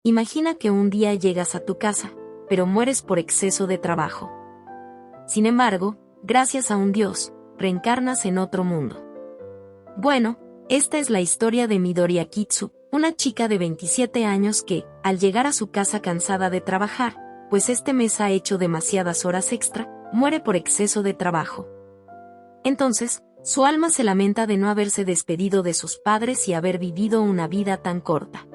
Imagina que un día llegas a tu casa, pero mueres por exceso de trabajo. Sin embargo, gracias a un dios, reencarnas en otro mundo. Bueno, esta es la historia de Midori Akitsu, una chica de 27 años que, al llegar a su casa cansada de trabajar, pues este mes ha hecho demasiadas horas extra, muere por exceso de trabajo. Entonces, su alma se lamenta de no haberse despedido de sus padres y haber vivido una vida tan corta.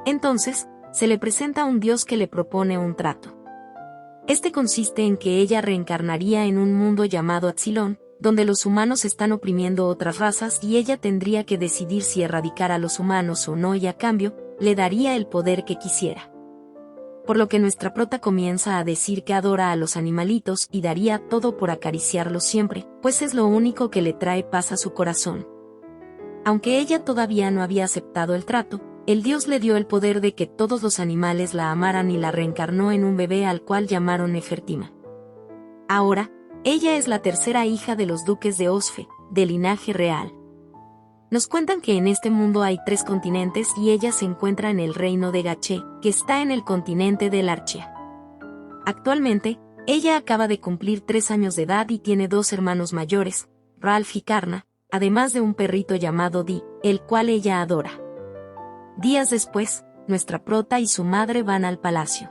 Entonces, se le presenta un dios que le propone un trato. Este consiste en que ella reencarnaría en un mundo llamado Atsilón, donde los humanos están oprimiendo otras razas y ella tendría que decidir si erradicar a los humanos o no y a cambio, le daría el poder que quisiera. Por lo que nuestra prota comienza a decir que adora a los animalitos y daría todo por acariciarlos siempre, pues es lo único que le trae paz a su corazón. Aunque ella todavía no había aceptado el trato, el dios le dio el poder de que todos los animales la amaran y la reencarnó en un bebé al cual llamaron Nefertima. Ahora, ella es la tercera hija de los duques de Osfe, de linaje real. Nos cuentan que en este mundo hay 3 continentes y ella se encuentra en el reino de Gaché, que está en el continente de Larchia. Actualmente, ella acaba de cumplir 3 años de edad y tiene 2 hermanos mayores, Ralph y Karna, además de un perrito llamado Di, el cual ella adora. Días después, nuestra prota y su madre van al palacio.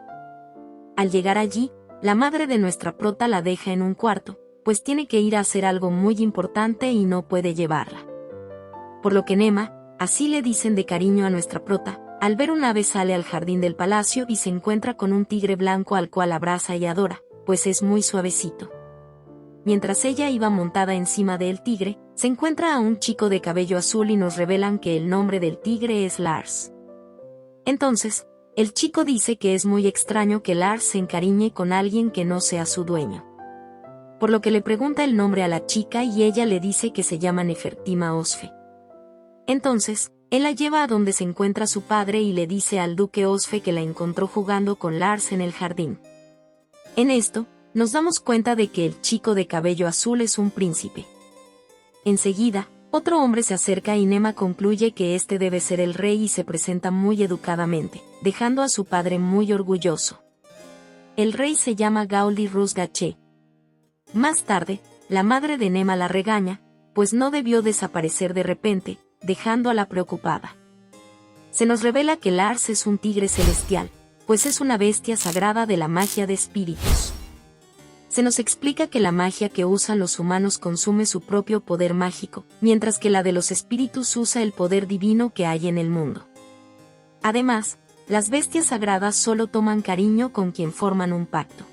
Al llegar allí, la madre de nuestra prota la deja en un cuarto, pues tiene que ir a hacer algo muy importante y no puede llevarla. Por lo que Nema, así le dicen de cariño a nuestra prota, al ver un ave sale al jardín del palacio y se encuentra con un tigre blanco al cual abraza y adora, pues es muy suavecito. Mientras ella iba montada encima del tigre, se encuentra a un chico de cabello azul y nos revelan que el nombre del tigre es Lars. Entonces, el chico dice que es muy extraño que Lars se encariñe con alguien que no sea su dueño. Por lo que le pregunta el nombre a la chica y ella le dice que se llama Nefertima Osfe. Entonces, él la lleva a donde se encuentra su padre y le dice al duque Osfe que la encontró jugando con Lars en el jardín. En esto, nos damos cuenta de que el chico de cabello azul es un príncipe. Enseguida, otro hombre se acerca y Nema concluye que este debe ser el rey y se presenta muy educadamente, dejando a su padre muy orgulloso. El rey se llama Gauldi Rus Gaché. Más tarde, la madre de Nema la regaña, pues no debió desaparecer de repente, dejándola preocupada. Se nos revela que Lars es un tigre celestial, pues es una bestia sagrada de la magia de espíritus. Se nos explica que la magia que usan los humanos consume su propio poder mágico, mientras que la de los espíritus usa el poder divino que hay en el mundo. Además, las bestias sagradas solo toman cariño con quien forman un pacto.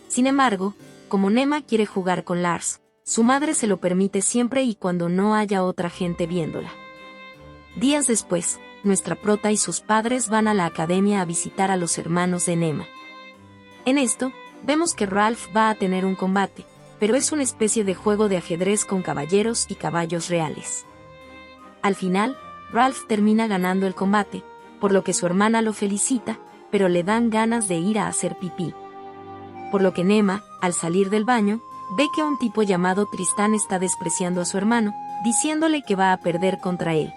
Sin embargo, como Nema quiere jugar con Lars, su madre se lo permite siempre y cuando no haya otra gente viéndola. Días después, nuestra prota y sus padres van a la academia a visitar a los hermanos de Nema. En esto, vemos que Ralph va a tener un combate, pero es una especie de juego de ajedrez con caballeros y caballos reales. Al final, Ralph termina ganando el combate, por lo que su hermana lo felicita, pero le dan ganas de ir a hacer pipí. Por lo que Nema, al salir del baño, ve que un tipo llamado Tristán está despreciando a su hermano, diciéndole que va a perder contra él.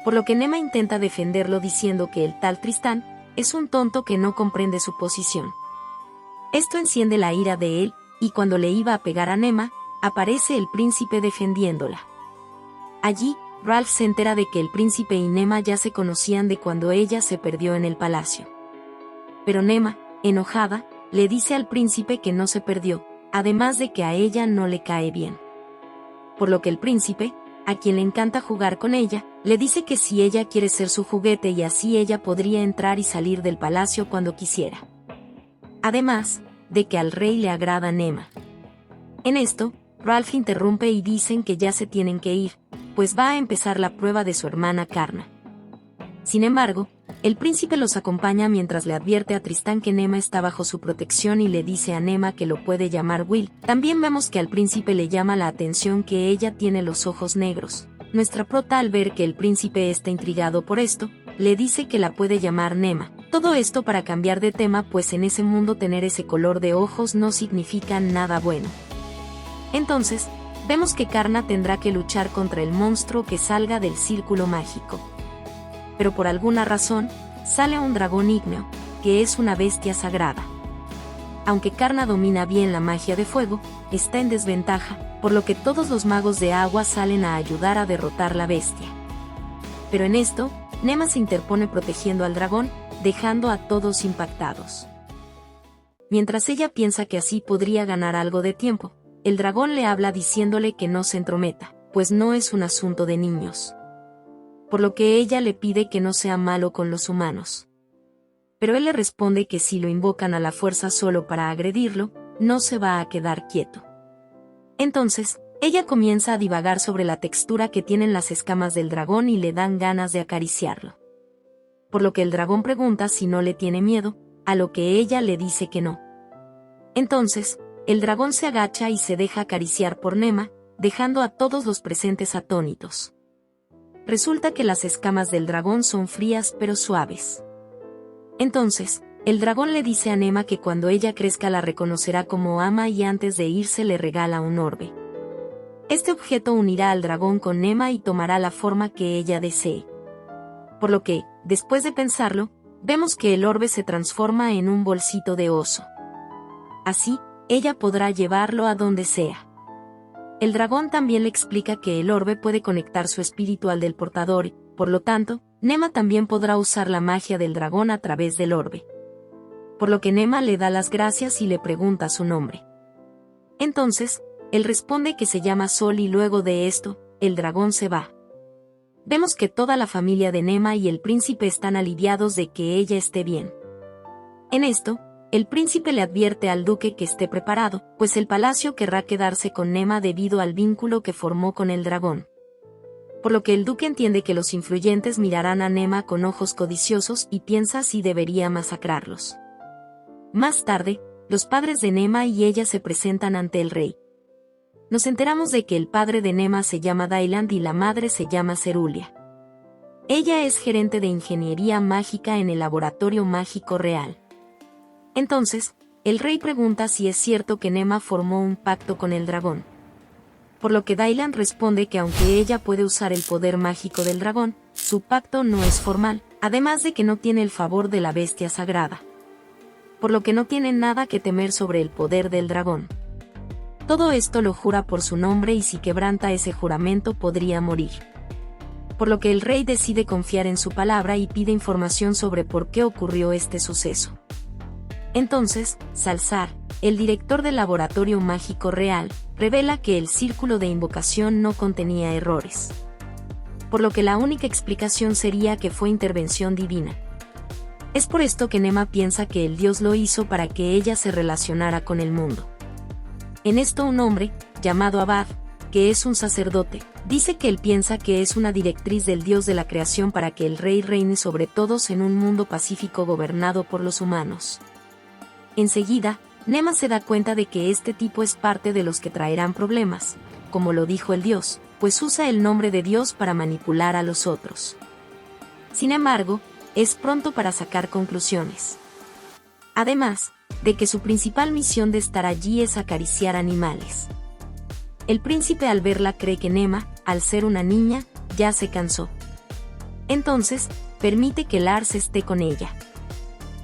Por lo que Nema intenta defenderlo diciendo que el tal Tristán es un tonto que no comprende su posición. Esto enciende la ira de él, y cuando le iba a pegar a Nema, aparece el príncipe defendiéndola. Allí, Ralph se entera de que el príncipe y Nema ya se conocían de cuando ella se perdió en el palacio. Pero Nema, enojada, le dice al príncipe que no se perdió, además de que a ella no le cae bien. Por lo que el príncipe, a quien le encanta jugar con ella, le dice que si ella quiere ser su juguete y así ella podría entrar y salir del palacio cuando quisiera. Además, de que al rey le agrada Nema. En esto, Ralph interrumpe y dicen que ya se tienen que ir, pues va a empezar la prueba de su hermana Karna. Sin embargo, el príncipe los acompaña mientras le advierte a Tristán que Nema está bajo su protección y le dice a Nema que lo puede llamar Will. También vemos que al príncipe le llama la atención que ella tiene los ojos negros. Nuestra prota, al ver que el príncipe está intrigado por esto, le dice que la puede llamar Nema. Todo esto para cambiar de tema, pues en ese mundo tener ese color de ojos no significa nada bueno. Entonces, vemos que Karna tendrá que luchar contra el monstruo que salga del círculo mágico. Pero por alguna razón, sale un dragón ígneo, que es una bestia sagrada. Aunque Karna domina bien la magia de fuego, está en desventaja, por lo que todos los magos de agua salen a ayudar a derrotar la bestia. Pero en esto, Nema se interpone protegiendo al dragón, dejando a todos impactados. Mientras ella piensa que así podría ganar algo de tiempo, el dragón le habla diciéndole que no se entrometa, pues no es un asunto de niños. Por lo que ella le pide que no sea malo con los humanos. Pero él le responde que si lo invocan a la fuerza solo para agredirlo, no se va a quedar quieto. Entonces, ella comienza a divagar sobre la textura que tienen las escamas del dragón y le dan ganas de acariciarlo. Por lo que el dragón pregunta si no le tiene miedo, a lo que ella le dice que no. Entonces, el dragón se agacha y se deja acariciar por Nema, dejando a todos los presentes atónitos. Resulta que las escamas del dragón son frías pero suaves. Entonces, el dragón le dice a Nema que cuando ella crezca la reconocerá como ama y antes de irse le regala un orbe. Este objeto unirá al dragón con Nema y tomará la forma que ella desee. Por lo que, después de pensarlo, vemos que el orbe se transforma en un bolsito de oso. Así, ella podrá llevarlo a donde sea. El dragón también le explica que el orbe puede conectar su espíritu al del portador y, por lo tanto, Nema también podrá usar la magia del dragón a través del orbe. Por lo que Nema le da las gracias y le pregunta su nombre. Entonces, él responde que se llama Sol y luego de esto, el dragón se va. Vemos que toda la familia de Nema y el príncipe están aliviados de que ella esté bien. En esto, el príncipe le advierte al duque que esté preparado, pues el palacio querrá quedarse con Nema debido al vínculo que formó con el dragón. Por lo que el duque entiende que los influyentes mirarán a Nema con ojos codiciosos y piensa si debería masacrarlos. Más tarde, los padres de Nema y ella se presentan ante el rey. Nos enteramos de que el padre de Nema se llama Dailand y la madre se llama Cerulia. Ella es gerente de ingeniería mágica en el laboratorio mágico real. Entonces, el rey pregunta si es cierto que Nema formó un pacto con el dragón. Por lo que Dailand responde que aunque ella puede usar el poder mágico del dragón, su pacto no es formal, además de que no tiene el favor de la bestia sagrada. Por lo que no tiene nada que temer sobre el poder del dragón. Todo esto lo jura por su nombre y si quebranta ese juramento podría morir. Por lo que el rey decide confiar en su palabra y pide información sobre por qué ocurrió este suceso. Entonces, Salzar, el director del laboratorio mágico real, revela que el círculo de invocación no contenía errores. Por lo que la única explicación sería que fue intervención divina. Es por esto que Nema piensa que el dios lo hizo para que ella se relacionara con el mundo. En esto un hombre, llamado Abad, que es un sacerdote, dice que él piensa que es una directriz del dios de la creación para que el rey reine sobre todos en un mundo pacífico gobernado por los humanos. Enseguida, Nema se da cuenta de que este tipo es parte de los que traerán problemas, como lo dijo el dios, pues usa el nombre de Dios para manipular a los otros. Sin embargo, es pronto para sacar conclusiones. Además, de que su principal misión de estar allí es acariciar animales. El príncipe al verla cree que Nema, al ser una niña, ya se cansó. Entonces, permite que Lars esté con ella.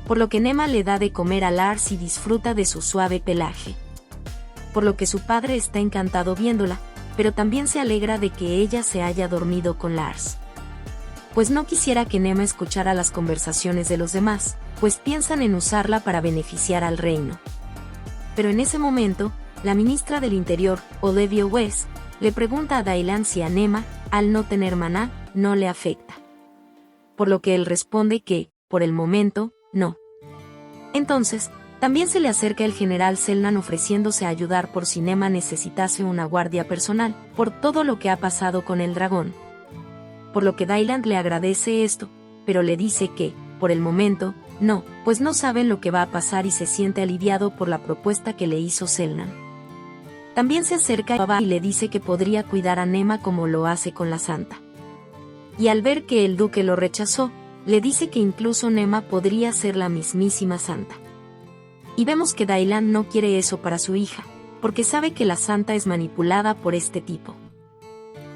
Por lo que Nema le da de comer a Lars y disfruta de su suave pelaje. Por lo que su padre está encantado viéndola, pero también se alegra de que ella se haya dormido con Lars. Pues no quisiera que Nema escuchara las conversaciones de los demás, pues piensan en usarla para beneficiar al reino. Pero en ese momento, la ministra del Interior, Olivia West, le pregunta a Dailand si a Nema, al no tener maná, no le afecta. Por lo que él responde que, por el momento, no. Entonces, también se le acerca el general Selnan ofreciéndose a ayudar por si Nema necesitase una guardia personal, por todo lo que ha pasado con el dragón. Por lo que Dailand le agradece esto, pero le dice que, por el momento, no, pues no saben lo que va a pasar y se siente aliviado por la propuesta que le hizo Selnan. También se acerca a Baba y le dice que podría cuidar a Nema como lo hace con la santa. Y al ver que el duque lo rechazó, le dice que incluso Nema podría ser la mismísima santa. Y vemos que Dailand no quiere eso para su hija, porque sabe que la santa es manipulada por este tipo.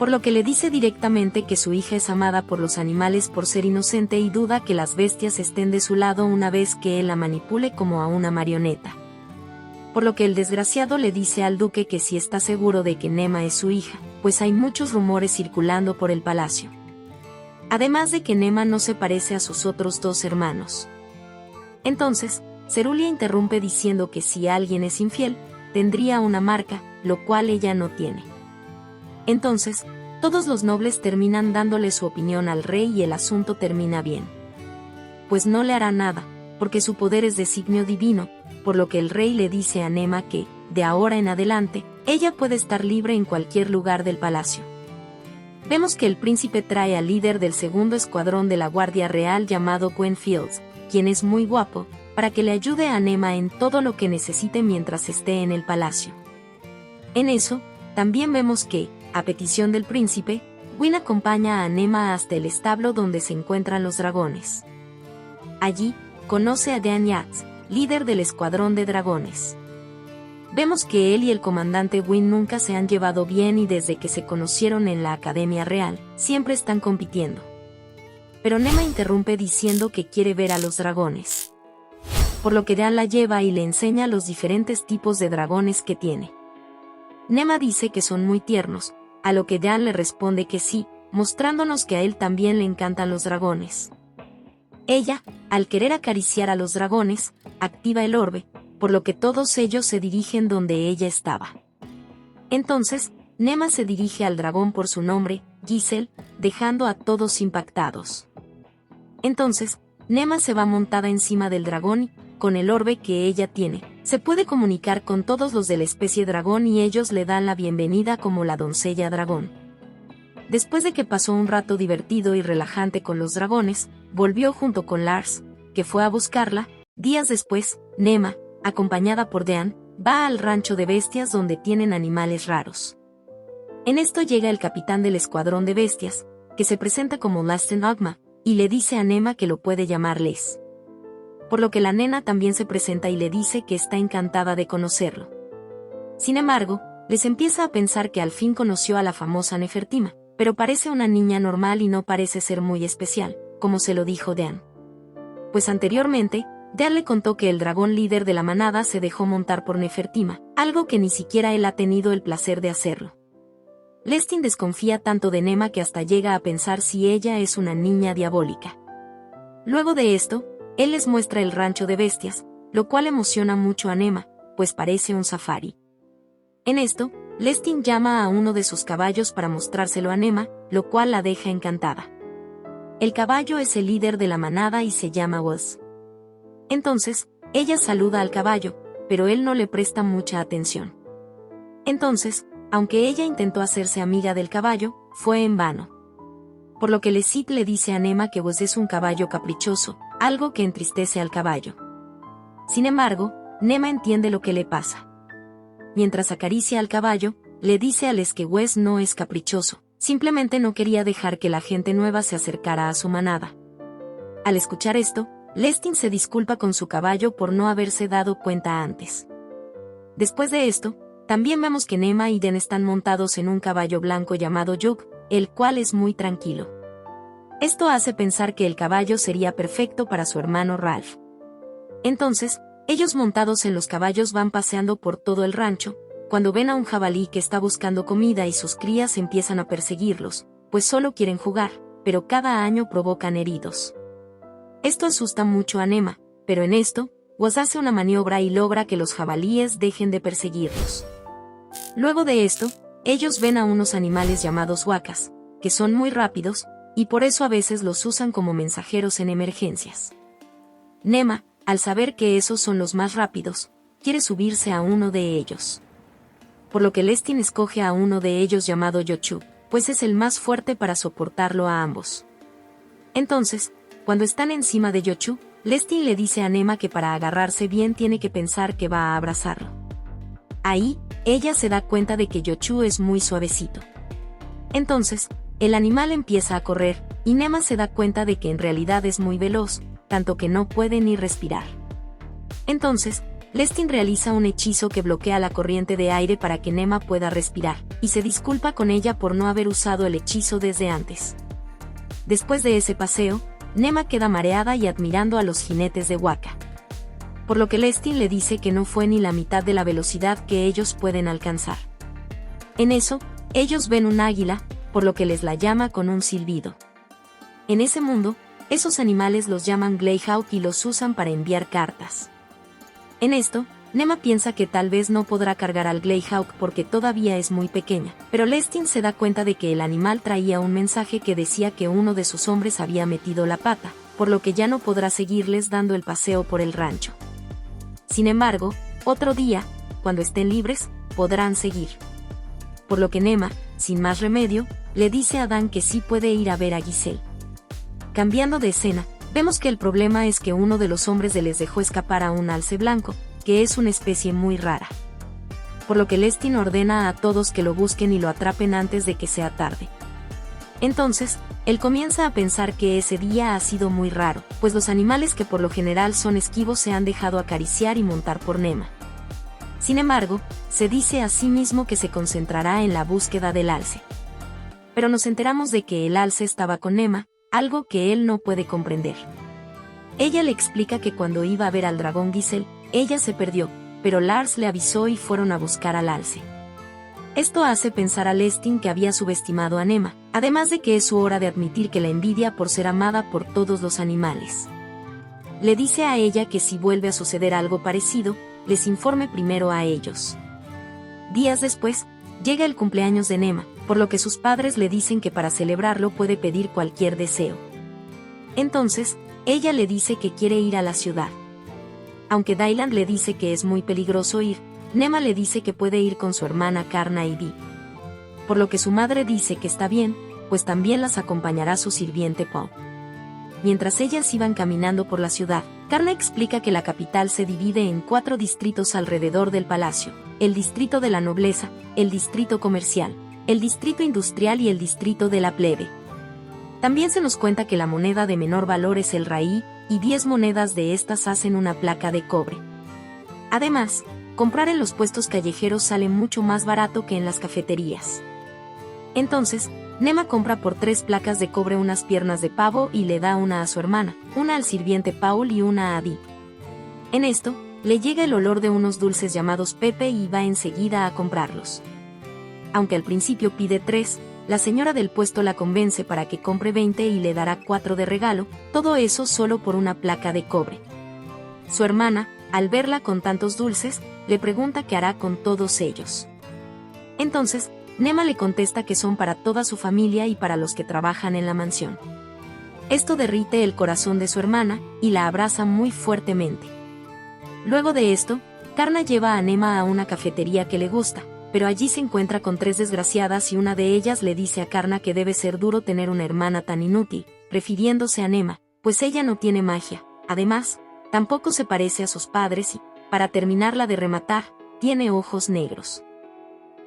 por lo que le dice directamente que su hija es amada por los animales por ser inocente y duda que las bestias estén de su lado una vez que él la manipule como a una marioneta. Por lo que el desgraciado le dice al duque que si está seguro de que Nema es su hija, pues hay muchos rumores circulando por el palacio. Además de que Nema no se parece a sus otros dos hermanos. Entonces, Cerulia interrumpe diciendo que si alguien es infiel, tendría una marca, lo cual ella no tiene. Entonces, todos los nobles terminan dándole su opinión al rey y el asunto termina bien. Pues no le hará nada, porque su poder es designio divino, por lo que el rey le dice a Nema que, de ahora en adelante, ella puede estar libre en cualquier lugar del palacio. Vemos que el príncipe trae al líder del segundo escuadrón de la Guardia Real llamado Gwen Fields, quien es muy guapo, para que le ayude a Nema en todo lo que necesite mientras esté en el palacio. En eso, también vemos que, a petición del príncipe, Gwen acompaña a Nema hasta el establo donde se encuentran los dragones. Allí, conoce a Dean Yates, líder del escuadrón de dragones. Vemos que él y el comandante Wynn nunca se han llevado bien y desde que se conocieron en la Academia Real, siempre están compitiendo. Pero Nema interrumpe diciendo que quiere ver a los dragones. Por lo que Dean la lleva y le enseña los diferentes tipos de dragones que tiene. Nema dice que son muy tiernos, a lo que Dean le responde que sí, mostrándonos que a él también le encantan los dragones. Ella, al querer acariciar a los dragones, activa el orbe, por lo que todos ellos se dirigen donde ella estaba. Entonces, Nema se dirige al dragón por su nombre, Giselle, dejando a todos impactados. Entonces, Nema se va montada encima del dragón y, con el orbe que ella tiene, se puede comunicar con todos los de la especie dragón y ellos le dan la bienvenida como la doncella dragón. Después de que pasó un rato divertido y relajante con los dragones, volvió junto con Lars, que fue a buscarla. Días después, Nema, acompañada por Dean, va al rancho de bestias donde tienen animales raros. En esto llega el capitán del escuadrón de bestias, que se presenta como Lasten Ogma, y le dice a Nema que lo puede llamar Les. Por lo que la nena también se presenta y le dice que está encantada de conocerlo. Sin embargo, Les empieza a pensar que al fin conoció a la famosa Nefertima, pero parece una niña normal y no parece ser muy especial, como se lo dijo Dean. Pues anteriormente, Dean le contó que el dragón líder de la manada se dejó montar por Nefertima, algo que ni siquiera él ha tenido el placer de hacerlo. Lestin desconfía tanto de Nema que hasta llega a pensar si ella es una niña diabólica. Luego de esto, él les muestra el rancho de bestias, lo cual emociona mucho a Nema, pues parece un safari. En esto, Lestin llama a uno de sus caballos para mostrárselo a Nema, lo cual la deja encantada. El caballo es el líder de la manada y se llama Woz. Entonces, ella saluda al caballo, pero él no le presta mucha atención. Entonces, aunque ella intentó hacerse amiga del caballo, fue en vano. Por lo que Lesit le dice a Nema que Woz es un caballo caprichoso, algo que entristece al caballo. Sin embargo, Nema entiende lo que le pasa. Mientras acaricia al caballo, le dice a Les que Wes no es caprichoso, simplemente no quería dejar que la gente nueva se acercara a su manada. Al escuchar esto, Lestin se disculpa con su caballo por no haberse dado cuenta antes. Después de esto, también vemos que Nema y Den están montados en un caballo blanco llamado Yuk, el cual es muy tranquilo. Esto hace pensar que el caballo sería perfecto para su hermano Ralph. Entonces, ellos montados en los caballos van paseando por todo el rancho, cuando ven a un jabalí que está buscando comida y sus crías empiezan a perseguirlos, pues solo quieren jugar, pero cada año provocan heridos. Esto asusta mucho a Nema, pero en esto, Woz hace una maniobra y logra que los jabalíes dejen de perseguirlos. Luego de esto, ellos ven a unos animales llamados huacas, que son muy rápidos, y por eso a veces los usan como mensajeros en emergencias. Nema, al saber que esos son los más rápidos, quiere subirse a uno de ellos. Por lo que Lestin escoge a uno de ellos llamado Yochu, pues es el más fuerte para soportarlo a ambos. Entonces, cuando están encima de Yochu, Lestin le dice a Nema que para agarrarse bien tiene que pensar que va a abrazarlo. Ahí, ella se da cuenta de que Yochu es muy suavecito. Entonces, el animal empieza a correr, y Nema se da cuenta de que en realidad es muy veloz, tanto que no puede ni respirar. Entonces, Lestin realiza un hechizo que bloquea la corriente de aire para que Nema pueda respirar, y se disculpa con ella por no haber usado el hechizo desde antes. Después de ese paseo, Nema queda mareada y admirando a los jinetes de Waka. Por lo que Lestin le dice que no fue ni la mitad de la velocidad que ellos pueden alcanzar. En eso, ellos ven un águila, por lo que les la llama con un silbido. En ese mundo, esos animales los llaman Greyhawk y los usan para enviar cartas. En esto, Nema piensa que tal vez no podrá cargar al Greyhawk porque todavía es muy pequeña, pero Lestin se da cuenta de que el animal traía un mensaje que decía que uno de sus hombres había metido la pata, por lo que ya no podrá seguirles dando el paseo por el rancho. Sin embargo, otro día, cuando estén libres, podrán seguir. Por lo que Nema, sin más remedio, le dice a Dan que sí puede ir a ver a Giselle. Cambiando de escena, vemos que el problema es que uno de los hombres les dejó escapar a un alce blanco, que es una especie muy rara. Por lo que Lestin ordena a todos que lo busquen y lo atrapen antes de que sea tarde. Entonces, él comienza a pensar que ese día ha sido muy raro, pues los animales que por lo general son esquivos se han dejado acariciar y montar por Nema. Sin embargo, se dice a sí mismo que se concentrará en la búsqueda del alce. Pero nos enteramos de que el alce estaba con Nema, algo que él no puede comprender. Ella le explica que cuando iba a ver al dragón Giselle, ella se perdió, pero Lars le avisó y fueron a buscar al alce. Esto hace pensar a Lestin que había subestimado a Nema, además de que es su hora de admitir que la envidia por ser amada por todos los animales. Le dice a ella que si vuelve a suceder algo parecido, les informe primero a ellos. Días después, llega el cumpleaños de Nema, por lo que sus padres le dicen que para celebrarlo puede pedir cualquier deseo. Entonces, ella le dice que quiere ir a la ciudad. Aunque Dylan le dice que es muy peligroso ir, Nema le dice que puede ir con su hermana Karna y Vi. Por lo que su madre dice que está bien, pues también las acompañará su sirviente Paul. Mientras ellas iban caminando por la ciudad, Karna explica que la capital se divide en 4 distritos alrededor del palacio: el distrito de la nobleza, el distrito comercial, el distrito industrial y el distrito de la plebe. También se nos cuenta que la moneda de menor valor es el raí, y 10 monedas de estas hacen una placa de cobre. Además, comprar en los puestos callejeros sale mucho más barato que en las cafeterías. Entonces, Nema compra por 3 placas de cobre unas piernas de pavo y le da una a su hermana, una al sirviente Paul y una a Di. En esto, le llega el olor de unos dulces llamados Pepe y va enseguida a comprarlos. Aunque al principio pide 3, la señora del puesto la convence para que compre 20 y le dará 4 de regalo, todo eso solo por una placa de cobre. Su hermana, al verla con tantos dulces, le pregunta qué hará con todos ellos. Entonces, Nema le contesta que son para toda su familia y para los que trabajan en la mansión. Esto derrite el corazón de su hermana, y la abraza muy fuertemente. Luego de esto, Karna lleva a Nema a una cafetería que le gusta, pero allí se encuentra con 3 desgraciadas y una de ellas le dice a Karna que debe ser duro tener una hermana tan inútil, refiriéndose a Nema, pues ella no tiene magia. Además, tampoco se parece a sus padres y, para terminarla de rematar, tiene ojos negros.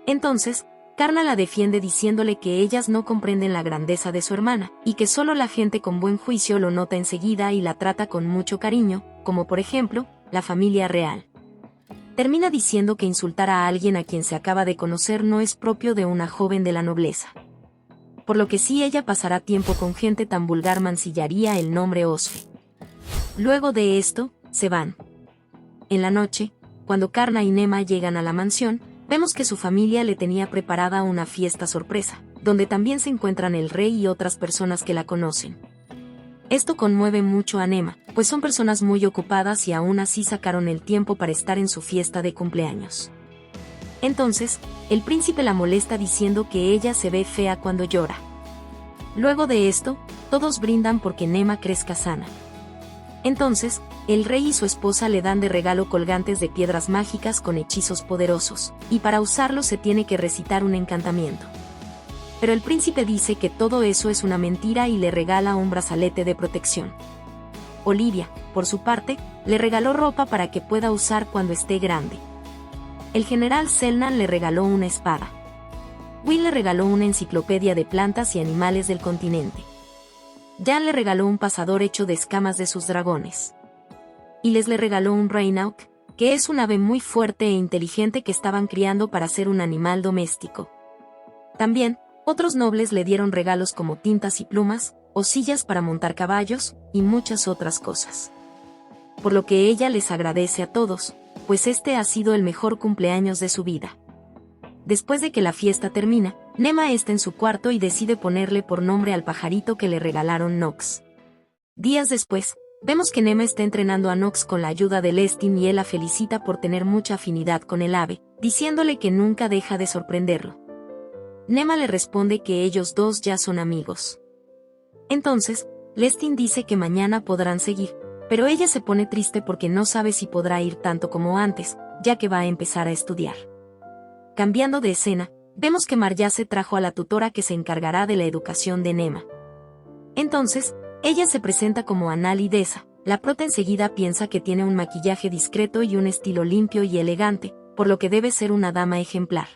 Entonces, Karna la defiende diciéndole que ellas no comprenden la grandeza de su hermana, y que solo la gente con buen juicio lo nota enseguida y la trata con mucho cariño, como por ejemplo, la familia real. Termina diciendo que insultar a alguien a quien se acaba de conocer no es propio de una joven de la nobleza. Por lo que si ella pasará tiempo con gente tan vulgar mancillaría el nombre Osfe. Luego de esto, se van. En la noche, cuando Karna y Nema llegan a la mansión, vemos que su familia le tenía preparada una fiesta sorpresa, donde también se encuentran el rey y otras personas que la conocen. Esto conmueve mucho a Nema, pues son personas muy ocupadas y aún así sacaron el tiempo para estar en su fiesta de cumpleaños. Entonces, el príncipe la molesta diciendo que ella se ve fea cuando llora. Luego de esto, todos brindan porque Nema crezca sana. Entonces, el rey y su esposa le dan de regalo colgantes de piedras mágicas con hechizos poderosos, y para usarlos se tiene que recitar un encantamiento. Pero el príncipe dice que todo eso es una mentira y le regala un brazalete de protección. Olivia, por su parte, le regaló ropa para que pueda usar cuando esté grande. El general Selnan le regaló una espada. Will le regaló una enciclopedia de plantas y animales del continente. Jan le regaló un pasador hecho de escamas de sus dragones. Y Les le regaló un Reinauk, que es un ave muy fuerte e inteligente que estaban criando para ser un animal doméstico. También, otros nobles le dieron regalos como tintas y plumas, o sillas para montar caballos, y muchas otras cosas. Por lo que ella les agradece a todos, pues este ha sido el mejor cumpleaños de su vida. Después de que la fiesta termina, Nema está en su cuarto y decide ponerle por nombre al pajarito que le regalaron Nox. Días después, vemos que Nema está entrenando a Nox con la ayuda de Lestin y él la felicita por tener mucha afinidad con el ave, diciéndole que nunca deja de sorprenderlo. Nema le responde que ellos dos ya son amigos. Entonces, Lestin dice que mañana podrán seguir, pero ella se pone triste porque no sabe si podrá ir tanto como antes, ya que va a empezar a estudiar. Cambiando de escena, vemos que Marjase trajo a la tutora que se encargará de la educación de Nema. Entonces, ella se presenta como Anali Deza. La prota enseguida piensa que tiene un maquillaje discreto y un estilo limpio y elegante, por lo que debe ser una dama ejemplar.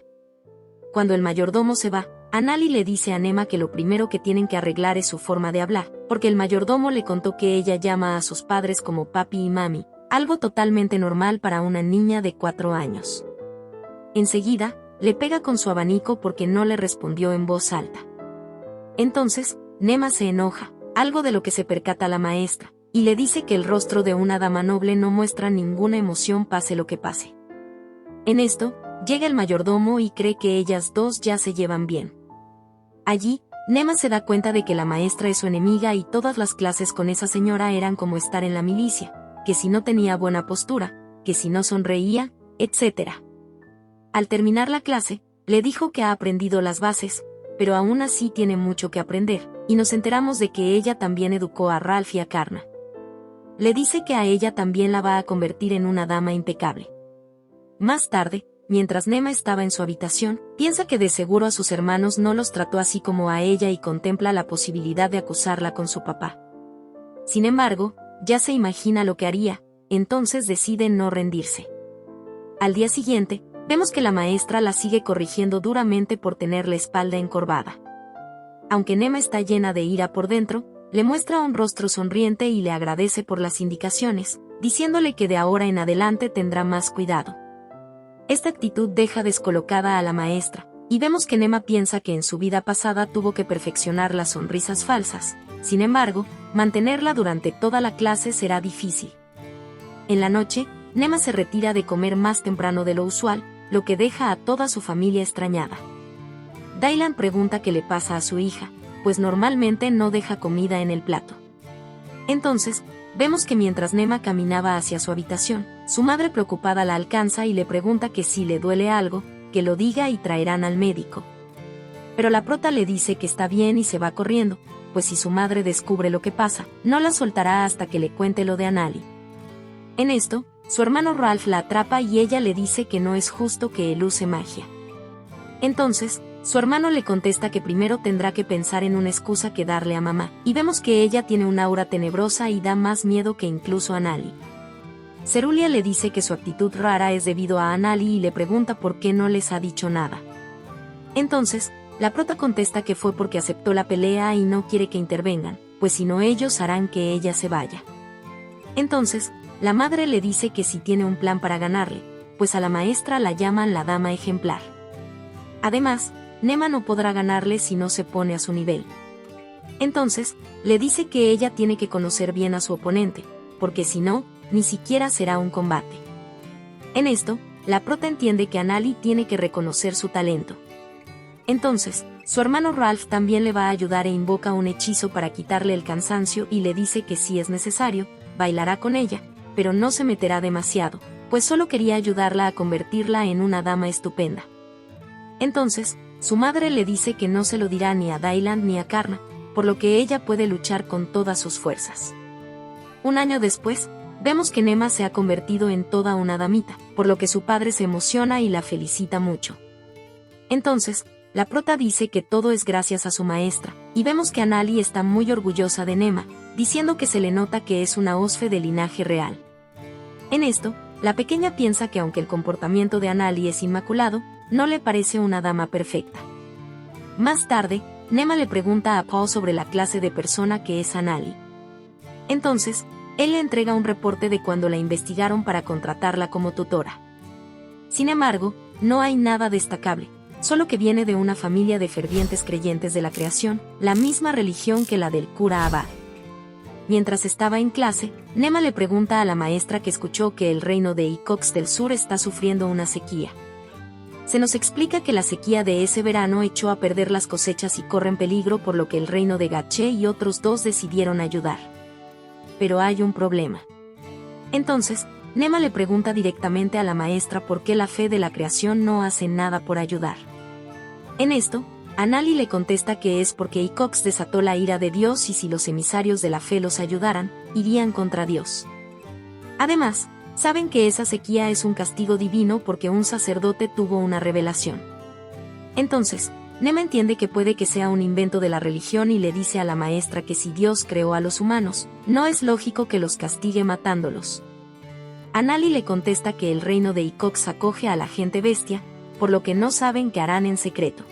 Cuando el mayordomo se va, Anali le dice a Nema que lo primero que tienen que arreglar es su forma de hablar, porque el mayordomo le contó que ella llama a sus padres como papi y mami, algo totalmente normal para una niña de 4 años. Enseguida, le pega con su abanico porque no le respondió en voz alta. Entonces, Nema se enoja, algo de lo que se percata la maestra, y le dice que el rostro de una dama noble no muestra ninguna emoción pase lo que pase. En esto, llega el mayordomo y cree que ellas dos ya se llevan bien. Allí, Nema se da cuenta de que la maestra es su enemiga y todas las clases con esa señora eran como estar en la milicia, que si no tenía buena postura, que si no sonreía, etc. Al terminar la clase, le dijo que ha aprendido las bases, pero aún así tiene mucho que aprender, y nos enteramos de que ella también educó a Ralph y a Karna. Le dice que a ella también la va a convertir en una dama impecable. Más tarde, mientras Nema estaba en su habitación, piensa que de seguro a sus hermanos no los trató así como a ella y contempla la posibilidad de acusarla con su papá. Sin embargo, ya se imagina lo que haría, entonces decide no rendirse. Al día siguiente, vemos que la maestra la sigue corrigiendo duramente por tener la espalda encorvada. Aunque Nema está llena de ira por dentro, le muestra un rostro sonriente y le agradece por las indicaciones, diciéndole que de ahora en adelante tendrá más cuidado. Esta actitud deja descolocada a la maestra, y vemos que Nema piensa que en su vida pasada tuvo que perfeccionar las sonrisas falsas. Sin embargo, mantenerla durante toda la clase será difícil. En la noche, Nema se retira de comer más temprano de lo usual, lo que deja a toda su familia extrañada. Dylan pregunta qué le pasa a su hija, pues normalmente no deja comida en el plato. Entonces, vemos que mientras Nema caminaba hacia su habitación, su madre preocupada la alcanza y le pregunta que si le duele algo, que lo diga y traerán al médico. Pero la prota le dice que está bien y se va corriendo, pues si su madre descubre lo que pasa, no la soltará hasta que le cuente lo de Anali. En esto, su hermano Ralph la atrapa y ella le dice que no es justo que él use magia. Entonces, su hermano le contesta que primero tendrá que pensar en una excusa que darle a mamá, y vemos que ella tiene un aura tenebrosa y da más miedo que incluso Anali. Cerulia le dice que su actitud rara es debido a Anali y le pregunta por qué no les ha dicho nada. Entonces, la prota contesta que fue porque aceptó la pelea y no quiere que intervengan, pues si no ellos harán que ella se vaya. Entonces, la madre le dice que si tiene un plan para ganarle, pues a la maestra la llaman la dama ejemplar. Además, Nema no podrá ganarle si no se pone a su nivel. Entonces, le dice que ella tiene que conocer bien a su oponente, porque si no, ni siquiera será un combate. En esto, la prota entiende que Anali tiene que reconocer su talento. Entonces, su hermano Ralph también le va a ayudar e invoca un hechizo para quitarle el cansancio y le dice que si es necesario, bailará con ella, pero no se meterá demasiado, pues solo quería ayudarla a convertirla en una dama estupenda. Entonces, su madre le dice que no se lo dirá ni a Dylan ni a Karna, por lo que ella puede luchar con todas sus fuerzas. Un año después, vemos que Nema se ha convertido en toda una damita, por lo que su padre se emociona y la felicita mucho. Entonces, la prota dice que todo es gracias a su maestra, y vemos que Anali está muy orgullosa de Nema, diciendo que se le nota que es una Osfe de linaje real. En esto, la pequeña piensa que aunque el comportamiento de Anali es inmaculado, no le parece una dama perfecta. Más tarde, Nema le pregunta a Paul sobre la clase de persona que es Anali. Entonces, él le entrega un reporte de cuando la investigaron para contratarla como tutora. Sin embargo, no hay nada destacable, solo que viene de una familia de fervientes creyentes de la creación, la misma religión que la del cura Abad. Mientras estaba en clase, Nema le pregunta a la maestra que escuchó que el reino de Icox del Sur está sufriendo una sequía. Se nos explica que la sequía de ese verano echó a perder las cosechas y corren peligro, por lo que el reino de Gaché y otros dos decidieron ayudar. Pero hay un problema. Entonces, Nema le pregunta directamente a la maestra por qué la fe de la creación no hace nada por ayudar. En esto, Anali le contesta que es porque Icox desató la ira de Dios y si los emisarios de la fe los ayudaran, irían contra Dios. Además, saben que esa sequía es un castigo divino porque un sacerdote tuvo una revelación. Entonces, Nema entiende que puede que sea un invento de la religión y le dice a la maestra que si Dios creó a los humanos, no es lógico que los castigue matándolos. Anali le contesta que el reino de Icox acoge a la gente bestia, por lo que no saben qué harán en secreto.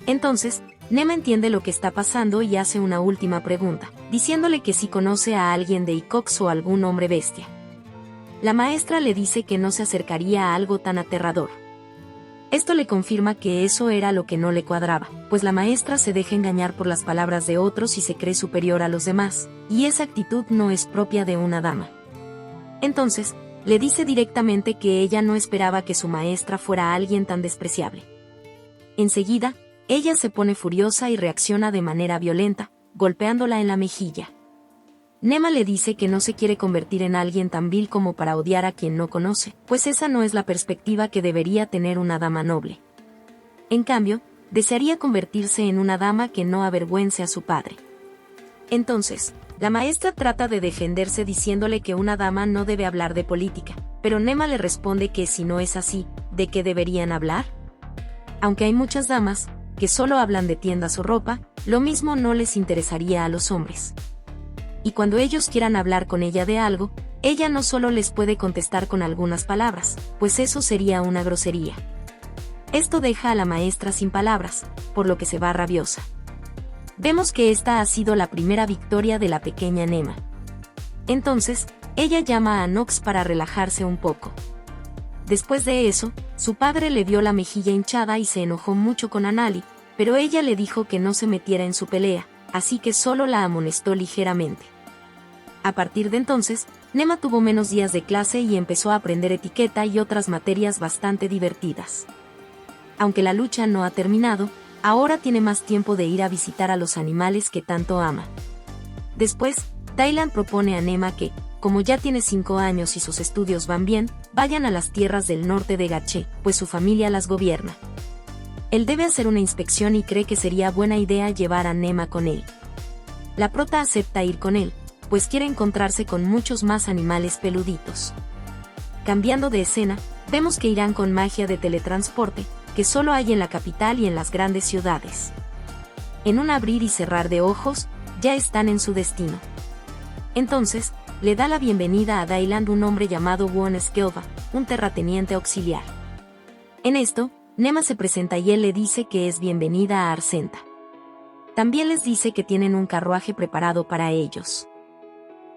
Entonces, Nema entiende lo que está pasando y hace una última pregunta, diciéndole que si conoce a alguien de Icox o algún hombre bestia. La maestra le dice que no se acercaría a algo tan aterrador. Esto le confirma que eso era lo que no le cuadraba, pues la maestra se deja engañar por las palabras de otros y se cree superior a los demás, y esa actitud no es propia de una dama. Entonces, le dice directamente que ella no esperaba que su maestra fuera alguien tan despreciable. Enseguida, ella se pone furiosa y reacciona de manera violenta, golpeándola en la mejilla. Nema le dice que no se quiere convertir en alguien tan vil como para odiar a quien no conoce, pues esa no es la perspectiva que debería tener una dama noble. En cambio, desearía convertirse en una dama que no avergüence a su padre. Entonces, la maestra trata de defenderse diciéndole que una dama no debe hablar de política, pero Nema le responde que si no es así, ¿de qué deberían hablar? Aunque hay muchas damas que solo hablan de tiendas o ropa, lo mismo no les interesaría a los hombres. Y cuando ellos quieran hablar con ella de algo, ella no solo les puede contestar con algunas palabras, pues eso sería una grosería. Esto deja a la maestra sin palabras, por lo que se va rabiosa. Vemos que esta ha sido la primera victoria de la pequeña Nema. Entonces, ella llama a Nox para relajarse un poco. Después de eso, su padre le vio la mejilla hinchada y se enojó mucho con Anali, pero ella le dijo que no se metiera en su pelea, así que solo la amonestó ligeramente. A partir de entonces, Nema tuvo menos días de clase y empezó a aprender etiqueta y otras materias bastante divertidas. Aunque la lucha no ha terminado, ahora tiene más tiempo de ir a visitar a los animales que tanto ama. Después, Dailan propone a Nema que, como ya tiene 5 años y sus estudios van bien, vayan a las tierras del norte de Gaché, pues su familia las gobierna. Él debe hacer una inspección y cree que sería buena idea llevar a Nema con él. La prota acepta ir con él, pues quiere encontrarse con muchos más animales peluditos. Cambiando de escena, vemos que irán con magia de teletransporte, que solo hay en la capital y en las grandes ciudades. En un abrir y cerrar de ojos, ya están en su destino. Entonces, le da la bienvenida a Dailan un hombre llamado Won Skelva, un terrateniente auxiliar. En esto, Nema se presenta y él le dice que es bienvenida a Arsenta. También les dice que tienen un carruaje preparado para ellos.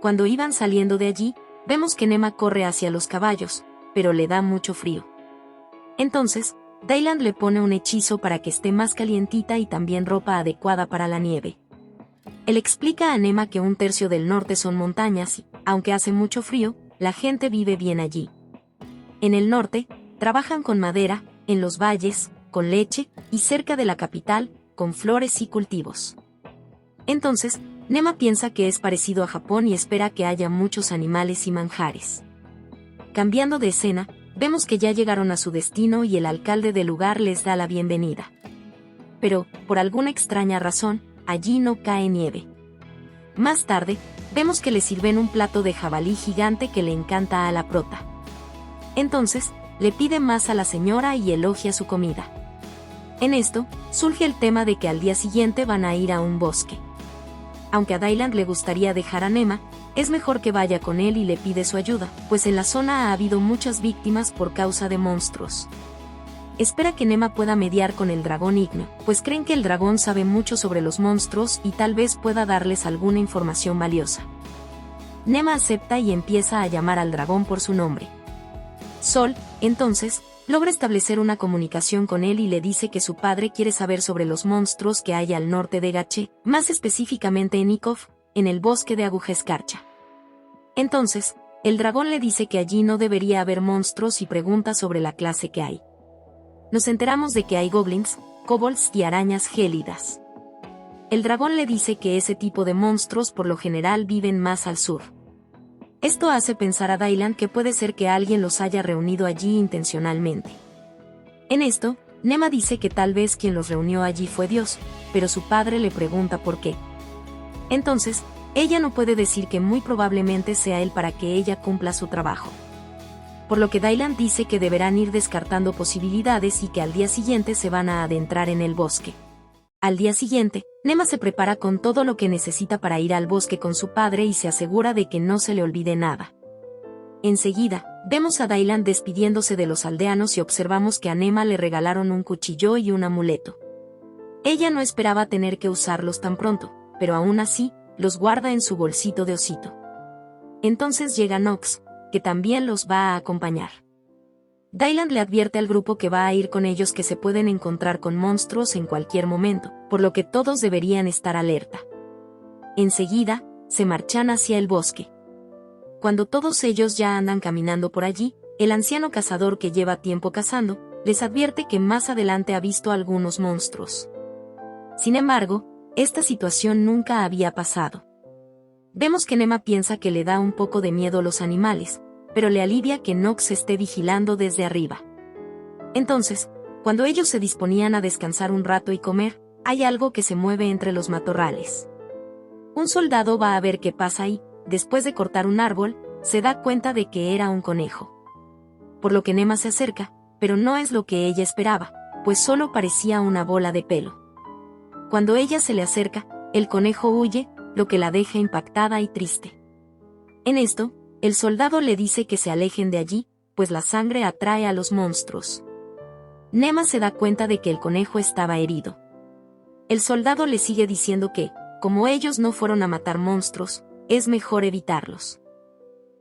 Cuando iban saliendo de allí, vemos que Nema corre hacia los caballos, pero le da mucho frío. Entonces, Dailan le pone un hechizo para que esté más calientita y también ropa adecuada para la nieve. Él explica a Nema que 1/3 del norte son montañas y, aunque hace mucho frío, la gente vive bien allí. En el norte, trabajan con madera, en los valles, con leche, y cerca de la capital, con flores y cultivos. Entonces, Nema piensa que es parecido a Japón y espera que haya muchos animales y manjares. Cambiando de escena, vemos que ya llegaron a su destino y el alcalde del lugar les da la bienvenida. Pero, por alguna extraña razón, allí no cae nieve. Más tarde, vemos que le sirven un plato de jabalí gigante que le encanta a la prota. Entonces, le pide más a la señora y elogia su comida. En esto, surge el tema de que al día siguiente van a ir a un bosque. Aunque a Dailan le gustaría dejar a Nema, es mejor que vaya con él y le pide su ayuda, pues en la zona ha habido muchas víctimas por causa de monstruos. Espera que Nema pueda mediar con el dragón ígneo, pues creen que el dragón sabe mucho sobre los monstruos y tal vez pueda darles alguna información valiosa. Nema acepta y empieza a llamar al dragón por su nombre. Sol, entonces, logra establecer una comunicación con él y le dice que su padre quiere saber sobre los monstruos que hay al norte de Gaché, más específicamente en Ikov, en el bosque de Agujescarcha. Entonces, el dragón le dice que allí no debería haber monstruos y pregunta sobre la clase que hay. Nos enteramos de que hay goblins, kobolds y arañas gélidas. El dragón le dice que ese tipo de monstruos por lo general viven más al sur. Esto hace pensar a Dylan que puede ser que alguien los haya reunido allí intencionalmente. En esto, Nema dice que tal vez quien los reunió allí fue Dios, pero su padre le pregunta por qué. Entonces, ella no puede decir que muy probablemente sea él para que ella cumpla su trabajo. Por lo que Dylan dice que deberán ir descartando posibilidades y que al día siguiente se van a adentrar en el bosque. Al día siguiente, Nema se prepara con todo lo que necesita para ir al bosque con su padre y se asegura de que no se le olvide nada. Enseguida, vemos a Dylan despidiéndose de los aldeanos y observamos que a Nema le regalaron un cuchillo y un amuleto. Ella no esperaba tener que usarlos tan pronto, pero aún así, los guarda en su bolsito de osito. Entonces llega Nox, que también los va a acompañar. Dylan le advierte al grupo que va a ir con ellos que se pueden encontrar con monstruos en cualquier momento, por lo que todos deberían estar alerta. Enseguida, se marchan hacia el bosque. Cuando todos ellos ya andan caminando por allí, el anciano cazador que lleva tiempo cazando, les advierte que más adelante ha visto algunos monstruos. Sin embargo, esta situación nunca había pasado. Vemos que Nema piensa que le da un poco de miedo los animales, pero le alivia que Nox esté vigilando desde arriba. Entonces, cuando ellos se disponían a descansar un rato y comer, hay algo que se mueve entre los matorrales. Un soldado va a ver qué pasa y, después de cortar un árbol, se da cuenta de que era un conejo. Por lo que Nema se acerca, pero no es lo que ella esperaba, pues solo parecía una bola de pelo. Cuando ella se le acerca, el conejo huye, lo que la deja impactada y triste. En esto, el soldado le dice que se alejen de allí, pues la sangre atrae a los monstruos. Nema se da cuenta de que el conejo estaba herido. El soldado le sigue diciendo que, como ellos no fueron a matar monstruos, es mejor evitarlos.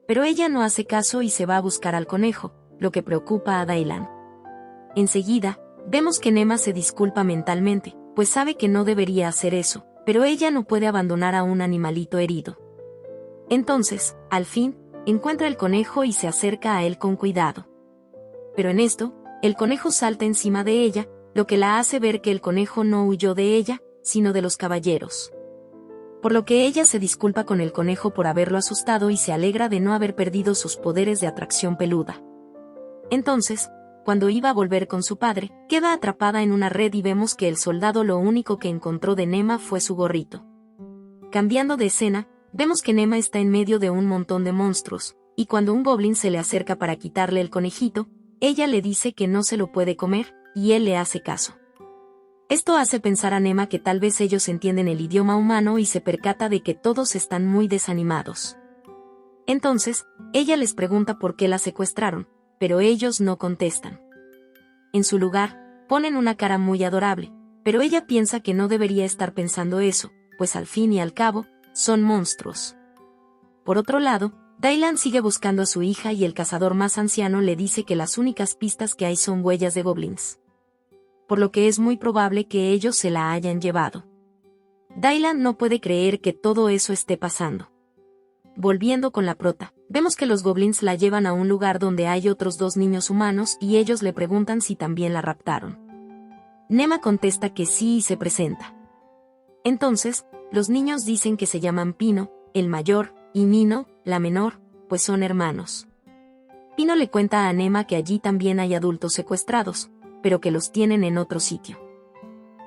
Pero ella no hace caso y se va a buscar al conejo, lo que preocupa a Dylan. Enseguida, vemos que Nema se disculpa mentalmente, pues sabe que no debería hacer eso, pero ella no puede abandonar a un animalito herido. Entonces, al fin, encuentra el conejo y se acerca a él con cuidado. Pero en esto, el conejo salta encima de ella, lo que la hace ver que el conejo no huyó de ella, sino de los caballeros. Por lo que ella se disculpa con el conejo por haberlo asustado y se alegra de no haber perdido sus poderes de atracción peluda. Entonces, cuando iba a volver con su padre, queda atrapada en una red y vemos que el soldado lo único que encontró de Nema fue su gorrito. Cambiando de escena, vemos que Nema está en medio de un montón de monstruos, y cuando un goblin se le acerca para quitarle el conejito, ella le dice que no se lo puede comer, y él le hace caso. Esto hace pensar a Nema que tal vez ellos entienden el idioma humano y se percata de que todos están muy desanimados. Entonces, ella les pregunta por qué la secuestraron, pero ellos no contestan. En su lugar, ponen una cara muy adorable, pero ella piensa que no debería estar pensando eso, pues al fin y al cabo, son monstruos. Por otro lado, Dylan sigue buscando a su hija y el cazador más anciano le dice que las únicas pistas que hay son huellas de goblins. Por lo que es muy probable que ellos se la hayan llevado. Dylan no puede creer que todo eso esté pasando. Volviendo con la prota, vemos que los goblins la llevan a un lugar donde hay otros dos niños humanos y ellos le preguntan si también la raptaron. Nema contesta que sí y se presenta. Entonces, los niños dicen que se llaman Pino, el mayor, y Mino, la menor, pues son hermanos. Pino le cuenta a Nema que allí también hay adultos secuestrados, pero que los tienen en otro sitio.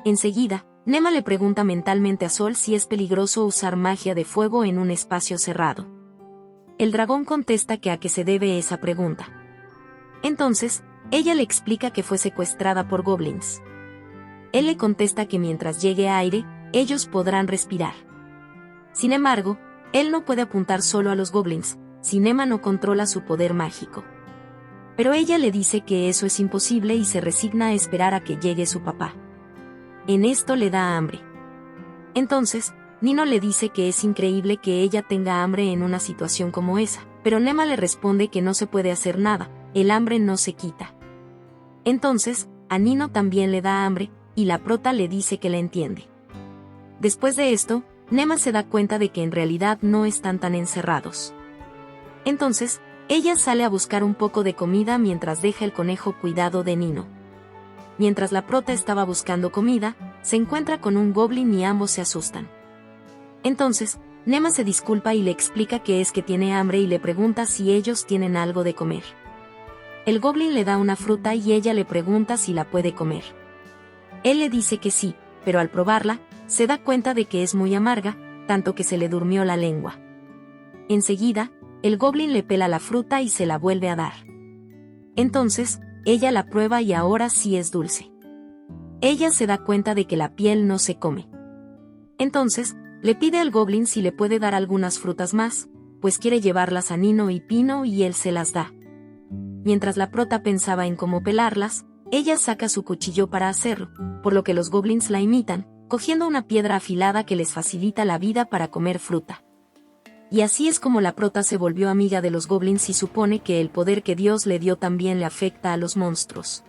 Enseguida, Nema le pregunta mentalmente a Sol si es peligroso usar magia de fuego en un espacio cerrado. El dragón contesta que a qué se debe esa pregunta. Entonces, ella le explica que fue secuestrada por goblins. Él le contesta que mientras llegue aire, ellos podrán respirar. Sin embargo, él no puede apuntar solo a los goblins, si Nema no controla su poder mágico. Pero ella le dice que eso es imposible y se resigna a esperar a que llegue su papá. En esto le da hambre. Entonces, Nino le dice que es increíble que ella tenga hambre en una situación como esa, pero Nema le responde que no se puede hacer nada, el hambre no se quita. Entonces, a Nino también le da hambre, y la prota le dice que la entiende. Después de esto, Nema se da cuenta de que en realidad no están tan encerrados. Entonces, ella sale a buscar un poco de comida mientras deja el conejo cuidado de Nino. Mientras la prota estaba buscando comida, se encuentra con un goblin y ambos se asustan. Entonces, Nema se disculpa y le explica que es que tiene hambre y le pregunta si ellos tienen algo de comer. El goblin le da una fruta y ella le pregunta si la puede comer. Él le dice que sí, pero al probarla, se da cuenta de que es muy amarga, tanto que se le durmió la lengua. Enseguida, el goblin le pela la fruta y se la vuelve a dar. Entonces, ella la prueba y ahora sí es dulce. Ella se da cuenta de que la piel no se come. Entonces, le pide al goblin si le puede dar algunas frutas más, pues quiere llevarlas a Nino y Pino y él se las da. Mientras la prota pensaba en cómo pelarlas, ella saca su cuchillo para hacerlo, por lo que los goblins la imitan, cogiendo una piedra afilada que les facilita la vida para comer fruta. Y así es como la prota se volvió amiga de los goblins y supone que el poder que Dios le dio también le afecta a los monstruos.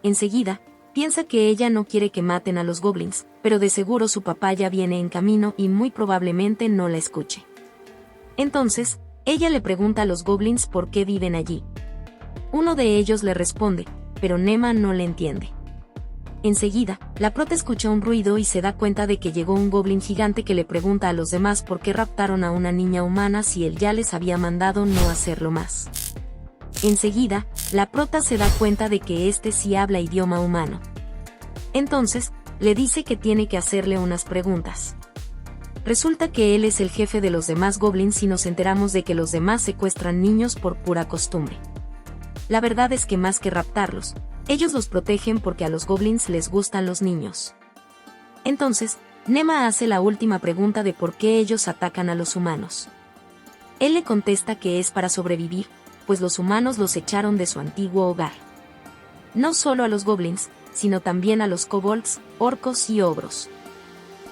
Enseguida, piensa que ella no quiere que maten a los goblins, pero de seguro su papá ya viene en camino y muy probablemente no la escuche. Entonces, ella le pregunta a los goblins por qué viven allí. Uno de ellos le responde, pero Nema no le entiende. Enseguida, la prota escucha un ruido y se da cuenta de que llegó un goblin gigante que le pregunta a los demás por qué raptaron a una niña humana si él ya les había mandado no hacerlo más. Enseguida, la prota se da cuenta de que este sí habla idioma humano. Entonces, le dice que tiene que hacerle unas preguntas. Resulta que él es el jefe de los demás goblins y nos enteramos de que los demás secuestran niños por pura costumbre. La verdad es que más que raptarlos, ellos los protegen porque a los goblins les gustan los niños. Entonces, Nema hace la última pregunta de por qué ellos atacan a los humanos. Él le contesta que es para sobrevivir, pues los humanos los echaron de su antiguo hogar. No solo a los goblins, sino también a los kobolds, orcos y ogros.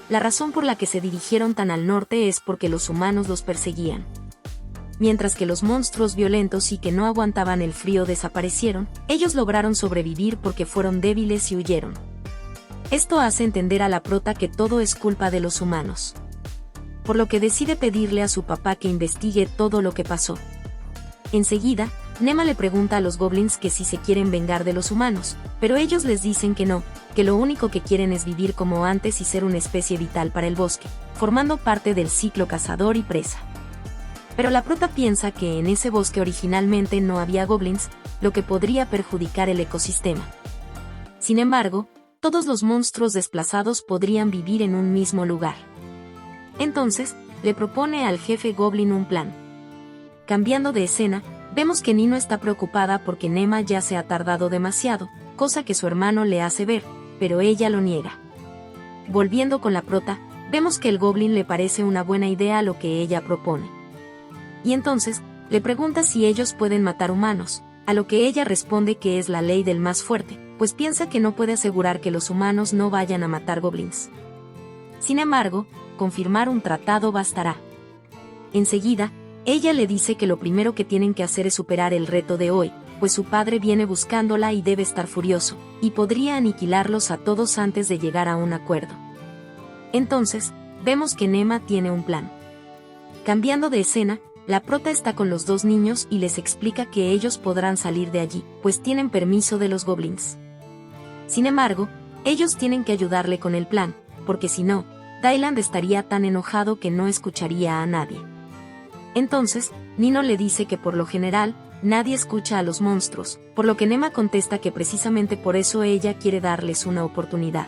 La razón por la que se dirigieron tan al norte es porque los humanos los perseguían. Mientras que los monstruos violentos y que no aguantaban el frío desaparecieron, ellos lograron sobrevivir porque fueron débiles y huyeron. Esto hace entender a la prota que todo es culpa de los humanos. Por lo que decide pedirle a su papá que investigue todo lo que pasó. Enseguida, Nema le pregunta a los goblins que si se quieren vengar de los humanos, pero ellos les dicen que no, que lo único que quieren es vivir como antes y ser una especie vital para el bosque, formando parte del ciclo cazador y presa. Pero la prota piensa que en ese bosque originalmente no había goblins, lo que podría perjudicar el ecosistema. Sin embargo, todos los monstruos desplazados podrían vivir en un mismo lugar. Entonces, le propone al jefe goblin un plan. Cambiando de escena, vemos que Nino está preocupada porque Nema ya se ha tardado demasiado, cosa que su hermano le hace ver, pero ella lo niega. Volviendo con la prota, vemos que el goblin le parece una buena idea lo que ella propone. Y entonces, le pregunta si ellos pueden matar humanos, a lo que ella responde que es la ley del más fuerte, pues piensa que no puede asegurar que los humanos no vayan a matar goblins. Sin embargo, con firmar un tratado bastará. Enseguida, ella le dice que lo primero que tienen que hacer es superar el reto de hoy, pues su padre viene buscándola y debe estar furioso, y podría aniquilarlos a todos antes de llegar a un acuerdo. Entonces, vemos que Nema tiene un plan. Cambiando de escena, la prota está con los dos niños y les explica que ellos podrán salir de allí, pues tienen permiso de los goblins. Sin embargo, ellos tienen que ayudarle con el plan, porque si no, Dylan estaría tan enojado que no escucharía a nadie. Entonces, Nino le dice que por lo general, nadie escucha a los monstruos, por lo que Nema contesta que precisamente por eso ella quiere darles una oportunidad.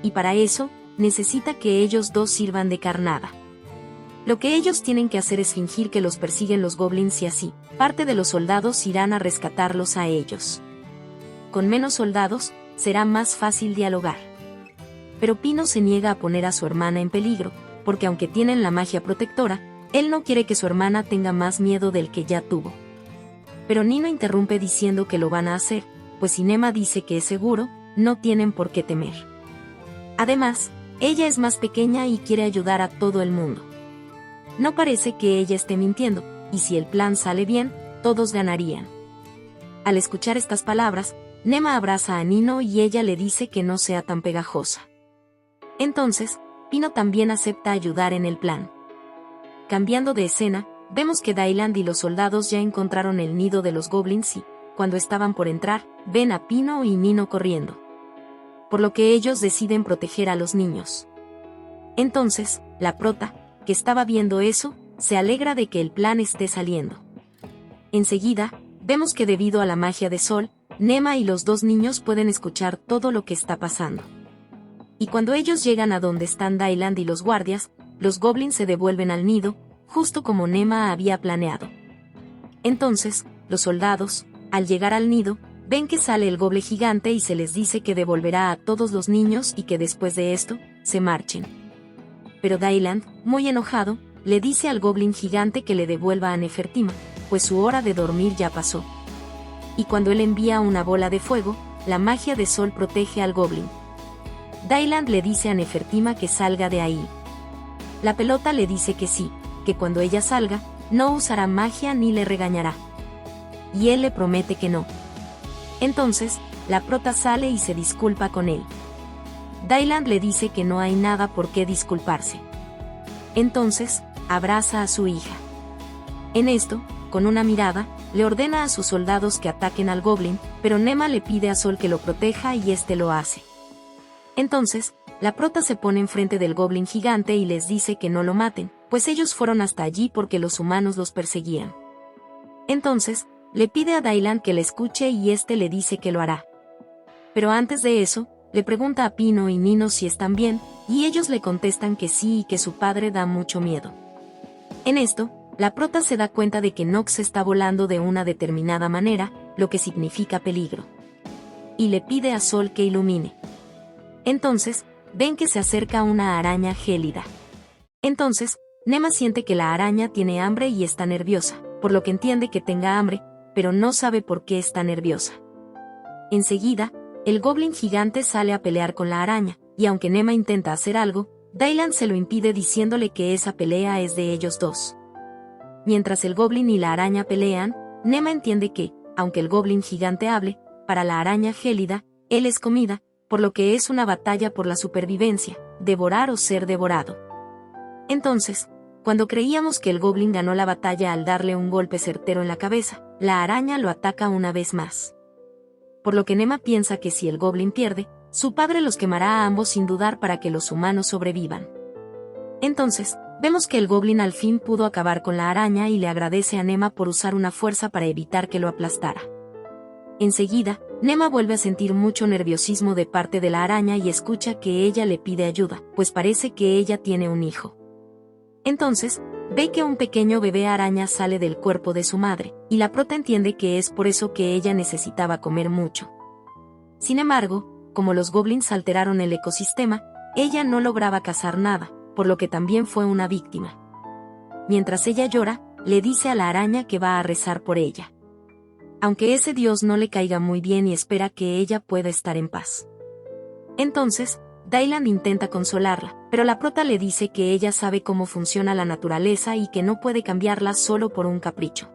Y para eso, necesita que ellos dos sirvan de carnada. Lo que ellos tienen que hacer es fingir que los persiguen los goblins y así, parte de los soldados irán a rescatarlos a ellos. Con menos soldados, será más fácil dialogar. Pero Pino se niega a poner a su hermana en peligro, porque aunque tienen la magia protectora, él no quiere que su hermana tenga más miedo del que ya tuvo. Pero Nino interrumpe diciendo que lo van a hacer, pues si Nema dice que es seguro, no tienen por qué temer. Además, Ella es más pequeña y quiere ayudar a todo el mundo. No parece que ella esté mintiendo, y si el plan sale bien, todos ganarían. Al escuchar estas palabras, Nema abraza a Nino y ella le dice que no sea tan pegajosa. Entonces, Pino también acepta ayudar en el plan. Cambiando de escena, vemos que Dayland y los soldados ya encontraron el nido de los goblins y, cuando estaban por entrar, ven a Pino y Nino corriendo. Por lo que ellos deciden proteger a los niños. Entonces, la prota, que estaba viendo eso, se alegra de que el plan esté saliendo. Enseguida, vemos que debido a la magia de Sol, Nema y los dos niños pueden escuchar todo lo que está pasando. Y cuando ellos llegan a donde están Dayland y los guardias, los goblins se devuelven al nido, justo como Nema había planeado. Entonces, los soldados, al llegar al nido, ven que sale el goble gigante y se les dice que devolverá a todos los niños y que después de esto, se marchen. Pero Dayland, muy enojado, le dice al goblin gigante que le devuelva a Nefertima, pues su hora de dormir ya pasó. Y cuando él envía una bola de fuego, la magia de Sol protege al goblin. Dayland le dice a Nefertima que salga de ahí. La pelota le dice que sí, que cuando ella salga, no usará magia ni le regañará. Y él le promete que no. Entonces, la prota sale y se disculpa con él. Dayland le dice que no hay nada por qué disculparse. Entonces, abraza a su hija. En esto, con una mirada, le ordena a sus soldados que ataquen al goblin, pero Nema le pide a Sol que lo proteja y este lo hace. Entonces, la prota se pone enfrente del goblin gigante y les dice que no lo maten, pues ellos fueron hasta allí porque los humanos los perseguían. Entonces, le pide a Dayland que le escuche y este le dice que lo hará. Pero antes de eso, le pregunta a Pino y Nino si están bien, y ellos le contestan que sí y que su padre da mucho miedo. En esto, la prota se da cuenta de que Nox está volando de una determinada manera, lo que significa peligro. Y le pide a Sol que ilumine. Entonces, ven que se acerca una araña gélida. Entonces, Nema siente que la araña tiene hambre y está nerviosa, por lo que entiende que tenga hambre, pero no sabe por qué está nerviosa. Enseguida, el goblin gigante sale a pelear con la araña, y aunque Nema intenta hacer algo, Dayland se lo impide diciéndole que esa pelea es de ellos dos. Mientras el goblin y la araña pelean, Nema entiende que, aunque el goblin gigante hable, para la araña gélida, él es comida, por lo que es una batalla por la supervivencia, devorar o ser devorado. Entonces, cuando creíamos que el goblin ganó la batalla al darle un golpe certero en la cabeza, la araña lo ataca una vez más. Por lo que Nema piensa que si el goblin pierde, su padre los quemará a ambos sin dudar para que los humanos sobrevivan. Entonces, vemos que el goblin al fin pudo acabar con la araña y le agradece a Nema por usar una fuerza para evitar que lo aplastara. Enseguida, Nema vuelve a sentir mucho nerviosismo de parte de la araña y escucha que ella le pide ayuda, pues parece que ella tiene un hijo. Entonces, ve que un pequeño bebé araña sale del cuerpo de su madre, y la prota entiende que es por eso que ella necesitaba comer mucho. Sin embargo, como los goblins alteraron el ecosistema, ella no lograba cazar nada, por lo que también fue una víctima. Mientras ella llora, le dice a la araña que va a rezar por ella. Aunque ese dios no le caiga muy bien y espera que ella pueda estar en paz. Entonces, Dayland intenta consolarla, pero la prota le dice que ella sabe cómo funciona la naturaleza y que no puede cambiarla solo por un capricho.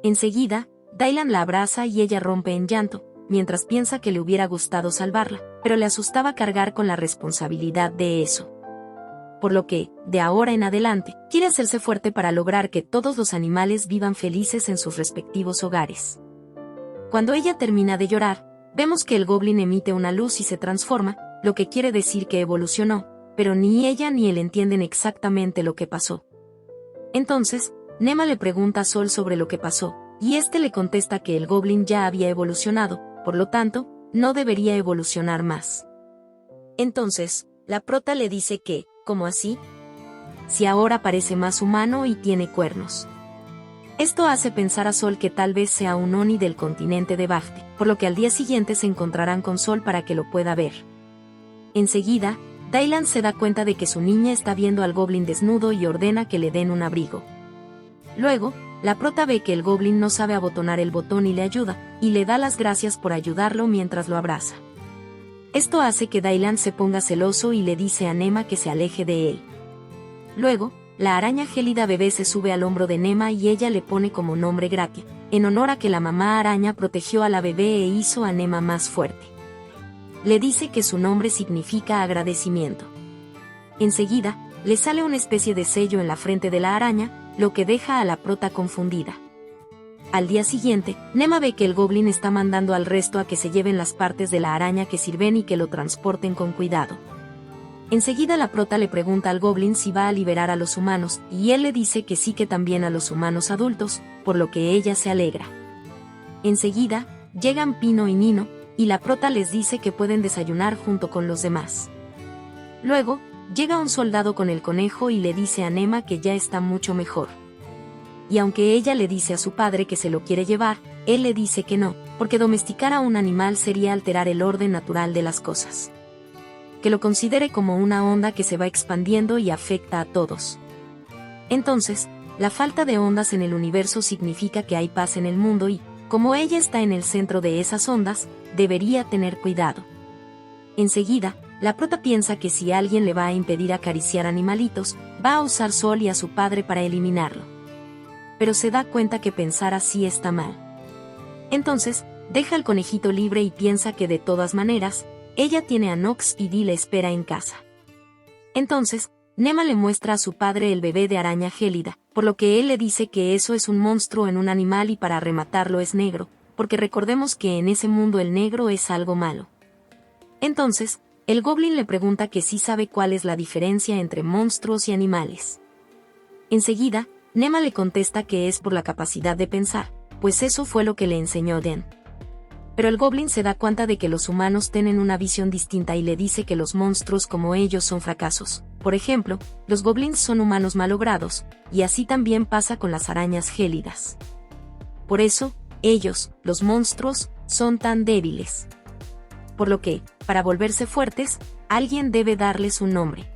Enseguida, Dayland la abraza y ella rompe en llanto, mientras piensa que le hubiera gustado salvarla, pero le asustaba cargar con la responsabilidad de eso. Por lo que, de ahora en adelante, quiere hacerse fuerte para lograr que todos los animales vivan felices en sus respectivos hogares. Cuando ella termina de llorar, vemos que el goblin emite una luz y se transforma, lo que quiere decir que evolucionó, pero ni ella ni él entienden exactamente lo que pasó. Entonces, Nema le pregunta a Sol sobre lo que pasó, y este le contesta que el goblin ya había evolucionado, por lo tanto, no debería evolucionar más. Entonces, la prota le dice que, ¿cómo así? Si ahora parece más humano y tiene cuernos. Esto hace pensar a Sol que tal vez sea un Oni del continente de Bafte, por lo que al día siguiente se encontrarán con Sol para que lo pueda ver. Enseguida, Dayland se da cuenta de que su niña está viendo al goblin desnudo y ordena que le den un abrigo. Luego, la prota ve que el goblin no sabe abotonar el botón y le ayuda, y le da las gracias por ayudarlo mientras lo abraza. Esto hace que Dylan se ponga celoso y le dice a Nema que se aleje de él. Luego, la araña gélida bebé se sube al hombro de Nema y ella le pone como nombre Gratia, en honor a que la mamá araña protegió a la bebé e hizo a Nema más fuerte. Le dice que su nombre significa agradecimiento. Enseguida, le sale una especie de sello en la frente de la araña, lo que deja a la prota confundida. Al día siguiente, Nema ve que el goblin está mandando al resto a que se lleven las partes de la araña que sirven y que lo transporten con cuidado. Enseguida la prota le pregunta al goblin si va a liberar a los humanos, y él le dice que sí, que también a los humanos adultos, por lo que ella se alegra. Enseguida, llegan Pino y Nino, y la prota les dice que pueden desayunar junto con los demás. Luego, llega un soldado con el conejo y le dice a Nema que ya está mucho mejor. Y aunque ella le dice a su padre que se lo quiere llevar, él le dice que no, porque domesticar a un animal sería alterar el orden natural de las cosas. Que lo considere como una onda que se va expandiendo y afecta a todos. Entonces, la falta de ondas en el universo significa que hay paz en el mundo y, como ella está en el centro de esas ondas, debería tener cuidado. Enseguida, la prota piensa que si alguien le va a impedir acariciar animalitos, va a usar Sol y a su padre para eliminarlo. Pero se da cuenta que pensar así está mal. Entonces, deja al conejito libre y piensa que de todas maneras, ella tiene a Nox y Dee le espera en casa. Entonces, Nema le muestra a su padre el bebé de araña gélida, por lo que él le dice que eso es un monstruo en un animal y para rematarlo es negro, porque recordemos que en ese mundo el negro es algo malo. Entonces, el goblin le pregunta que sí sabe cuál es la diferencia entre monstruos y animales. Enseguida, Nema le contesta que es por la capacidad de pensar, pues eso fue lo que le enseñó Den. Pero el goblin se da cuenta de que los humanos tienen una visión distinta y le dice que los monstruos como ellos son fracasos. Por ejemplo, los goblins son humanos malogrados, y así también pasa con las arañas gélidas. Por eso, ellos, los monstruos, son tan débiles. Por lo que, para volverse fuertes, alguien debe darles un nombre.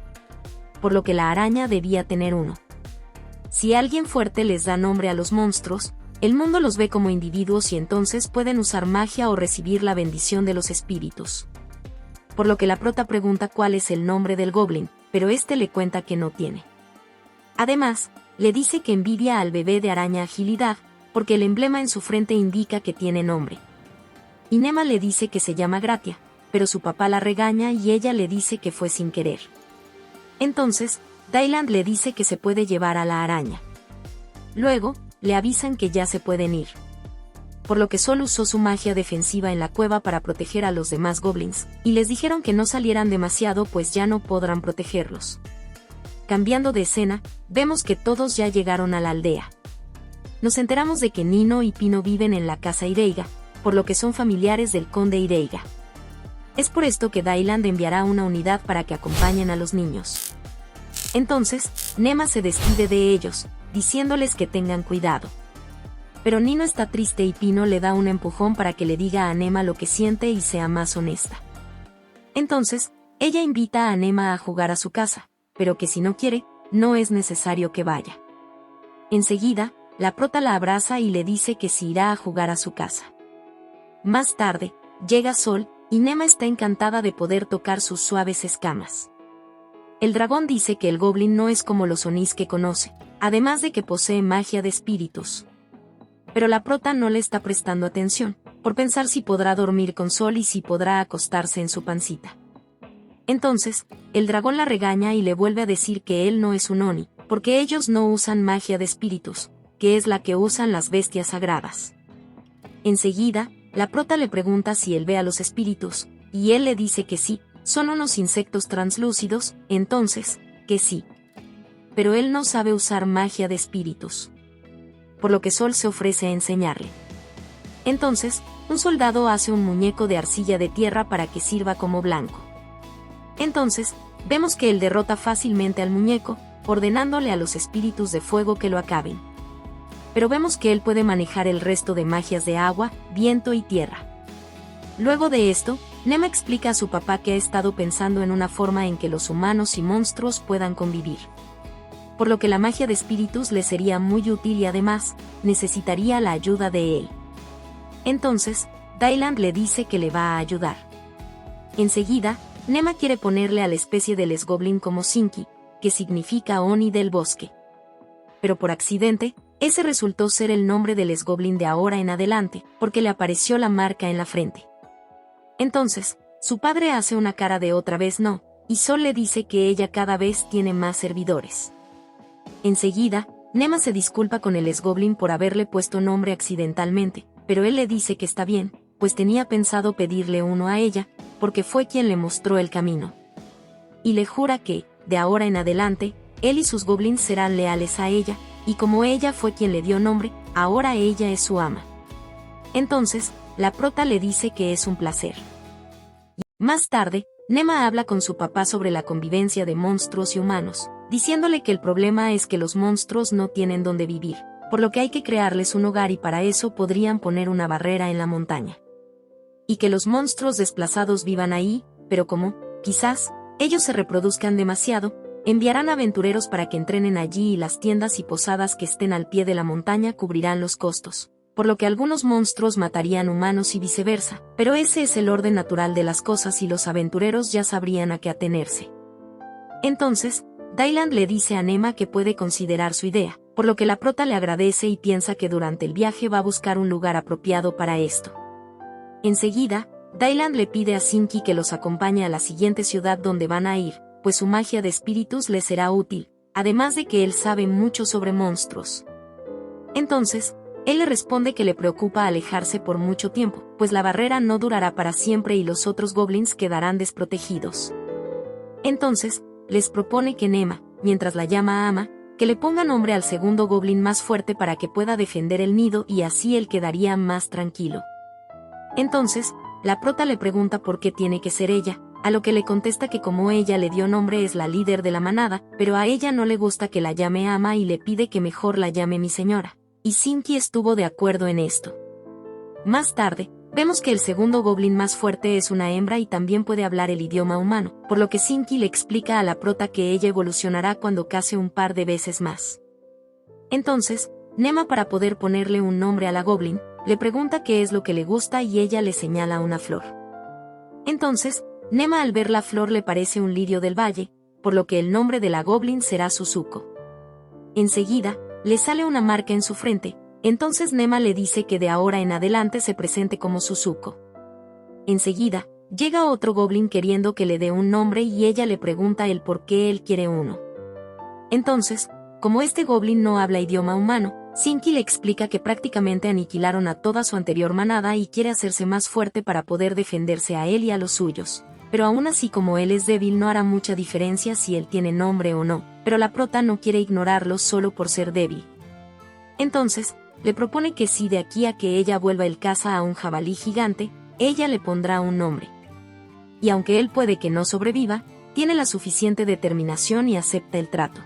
Por lo que la araña debía tener uno. Si alguien fuerte les da nombre a los monstruos, el mundo los ve como individuos y entonces pueden usar magia o recibir la bendición de los espíritus. Por lo que la prota pregunta cuál es el nombre del goblin, pero este le cuenta que no tiene. Además, le dice que envidia al bebé de araña agilidad, porque el emblema en su frente indica que tiene nombre. Y Nema le dice que se llama Gratia, pero su papá la regaña y ella le dice que fue sin querer. Entonces, Dylan le dice que se puede llevar a la araña. Luego, le avisan que ya se pueden ir. Por lo que Sol usó su magia defensiva en la cueva para proteger a los demás goblins, y les dijeron que no salieran demasiado pues ya no podrán protegerlos. Cambiando de escena, vemos que todos ya llegaron a la aldea. Nos enteramos de que Nino y Pino viven en la casa Ireiga, por lo que son familiares del conde Ireiga. Es por esto que Dylan enviará una unidad para que acompañen a los niños. Entonces, Nema se despide de ellos, diciéndoles que tengan cuidado. Pero Nino está triste y Pino le da un empujón para que le diga a Nema lo que siente y sea más honesta. Entonces, ella invita a Nema a jugar a su casa, pero que si no quiere, no es necesario que vaya. Enseguida, la prota la abraza y le dice que sí irá a jugar a su casa. Más tarde, llega Sol, y Nema está encantada de poder tocar sus suaves escamas. El dragón dice que el goblin no es como los onis que conoce, además de que posee magia de espíritus. Pero la prota no le está prestando atención, por pensar si podrá dormir con Sol y si podrá acostarse en su pancita. Entonces, el dragón la regaña y le vuelve a decir que él no es un oni, porque ellos no usan magia de espíritus, que es la que usan las bestias sagradas. Enseguida, la prota le pregunta si él ve a los espíritus, y él le dice que sí, son unos insectos translúcidos, entonces, que sí. Pero él no sabe usar magia de espíritus. Por lo que Sol se ofrece a enseñarle. Entonces, un soldado hace un muñeco de arcilla de tierra para que sirva como blanco. Entonces, vemos que él derrota fácilmente al muñeco, ordenándole a los espíritus de fuego que lo acaben. Pero vemos que él puede manejar el resto de magias de agua, viento y tierra. Luego de esto, Nema explica a su papá que ha estado pensando en una forma en que los humanos y monstruos puedan convivir. Por lo que la magia de espíritus le sería muy útil y además, necesitaría la ayuda de él. Entonces, Dylan le dice que le va a ayudar. Enseguida, Nema quiere ponerle a la especie del Lesgoblin como Sinki, que significa Oni del bosque. Pero por accidente, ese resultó ser el nombre del Lesgoblin de ahora en adelante, porque le apareció la marca en la frente. Entonces, su padre hace una cara de otra vez no, y Sol le dice que ella cada vez tiene más servidores. Enseguida, Nema se disculpa con el Lesgoblin por haberle puesto nombre accidentalmente, pero él le dice que está bien, pues tenía pensado pedirle uno a ella, porque fue quien le mostró el camino. Y le jura que, de ahora en adelante, él y sus goblins serán leales a ella, y como ella fue quien le dio nombre, ahora ella es su ama. Entonces, la prota le dice que es un placer. Más tarde, Nema habla con su papá sobre la convivencia de monstruos y humanos, diciéndole que el problema es que los monstruos no tienen dónde vivir, por lo que hay que crearles un hogar y para eso podrían poner una barrera en la montaña. Y que los monstruos desplazados vivan ahí, pero como, quizás, ellos se reproduzcan demasiado, enviarán aventureros para que entrenen allí y las tiendas y posadas que estén al pie de la montaña cubrirán los costos, por lo que algunos monstruos matarían humanos y viceversa, pero ese es el orden natural de las cosas y los aventureros ya sabrían a qué atenerse. Entonces, Daylan le dice a Nema que puede considerar su idea, por lo que la prota le agradece y piensa que durante el viaje va a buscar un lugar apropiado para esto. Enseguida, Daylan le pide a Sinki que los acompañe a la siguiente ciudad donde van a ir, pues su magia de espíritus le será útil, además de que él sabe mucho sobre monstruos. Entonces, él le responde que le preocupa alejarse por mucho tiempo, pues la barrera no durará para siempre y los otros goblins quedarán desprotegidos. Entonces, les propone que Nema, mientras la llama ama, que le ponga nombre al segundo goblin más fuerte para que pueda defender el nido y así él quedaría más tranquilo. Entonces, la prota le pregunta por qué tiene que ser ella, a lo que le contesta que como ella le dio nombre es la líder de la manada, pero a ella no le gusta que la llame ama y le pide que mejor la llame mi señora, y Sinki estuvo de acuerdo en esto. Más tarde, vemos que el segundo goblin más fuerte es una hembra y también puede hablar el idioma humano, por lo que Sinki le explica a la prota que ella evolucionará cuando case un par de veces más. Entonces, Nema, para poder ponerle un nombre a la goblin, le pregunta qué es lo que le gusta y ella le señala una flor. Entonces, Nema al ver la flor le parece un lirio del valle, por lo que el nombre de la goblin será Suzuko. Enseguida, le sale una marca en su frente, entonces Nema le dice que de ahora en adelante se presente como Suzuko. Enseguida, llega otro goblin queriendo que le dé un nombre y ella le pregunta el por qué él quiere uno. Entonces, como este goblin no habla idioma humano, Sinki le explica que prácticamente aniquilaron a toda su anterior manada y quiere hacerse más fuerte para poder defenderse a él y a los suyos. Pero aún así como él es débil no hará mucha diferencia si él tiene nombre o no, pero la prota no quiere ignorarlo solo por ser débil. Entonces, le propone que si de aquí a que ella vuelva el caza a un jabalí gigante, ella le pondrá un nombre. Y aunque él puede que no sobreviva, tiene la suficiente determinación y acepta el trato.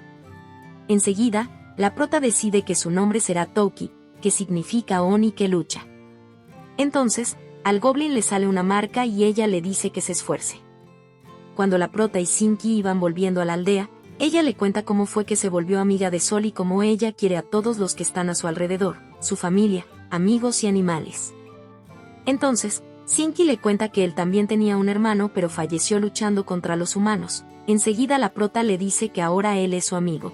Enseguida, la prota decide que su nombre será Touki, que significa Oni que lucha. Entonces, al goblin le sale una marca y ella le dice que se esfuerce. Cuando la prota y Sinki iban volviendo a la aldea, ella le cuenta cómo fue que se volvió amiga de Sol y cómo ella quiere a todos los que están a su alrededor, su familia, amigos y animales. Entonces, Sinki le cuenta que él también tenía un hermano pero falleció luchando contra los humanos. Enseguida la prota le dice que ahora él es su amigo.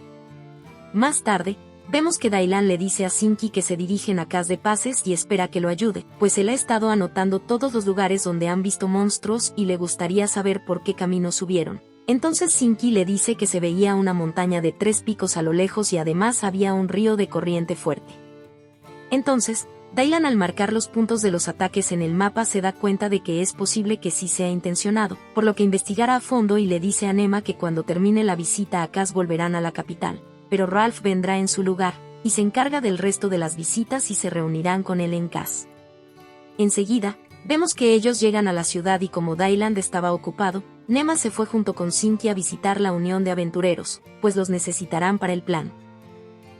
Más tarde, vemos que Daylan le dice a Sinki que se dirigen a Cas de Paces y espera que lo ayude, pues él ha estado anotando todos los lugares donde han visto monstruos y le gustaría saber por qué camino subieron. Entonces Sinki le dice que se veía una montaña de 3 picos a lo lejos y además había un río de corriente fuerte. Entonces, Daylan al marcar los puntos de los ataques en el mapa se da cuenta de que es posible que sí sea intencionado, por lo que investigará a fondo y le dice a Nema que cuando termine la visita a Cas volverán a la capital. Pero Ralph vendrá en su lugar, y se encarga del resto de las visitas y se reunirán con él en Cas. Enseguida, vemos que ellos llegan a la ciudad y como Daylan estaba ocupado, Nema se fue junto con Sinki a visitar la unión de aventureros, pues los necesitarán para el plan.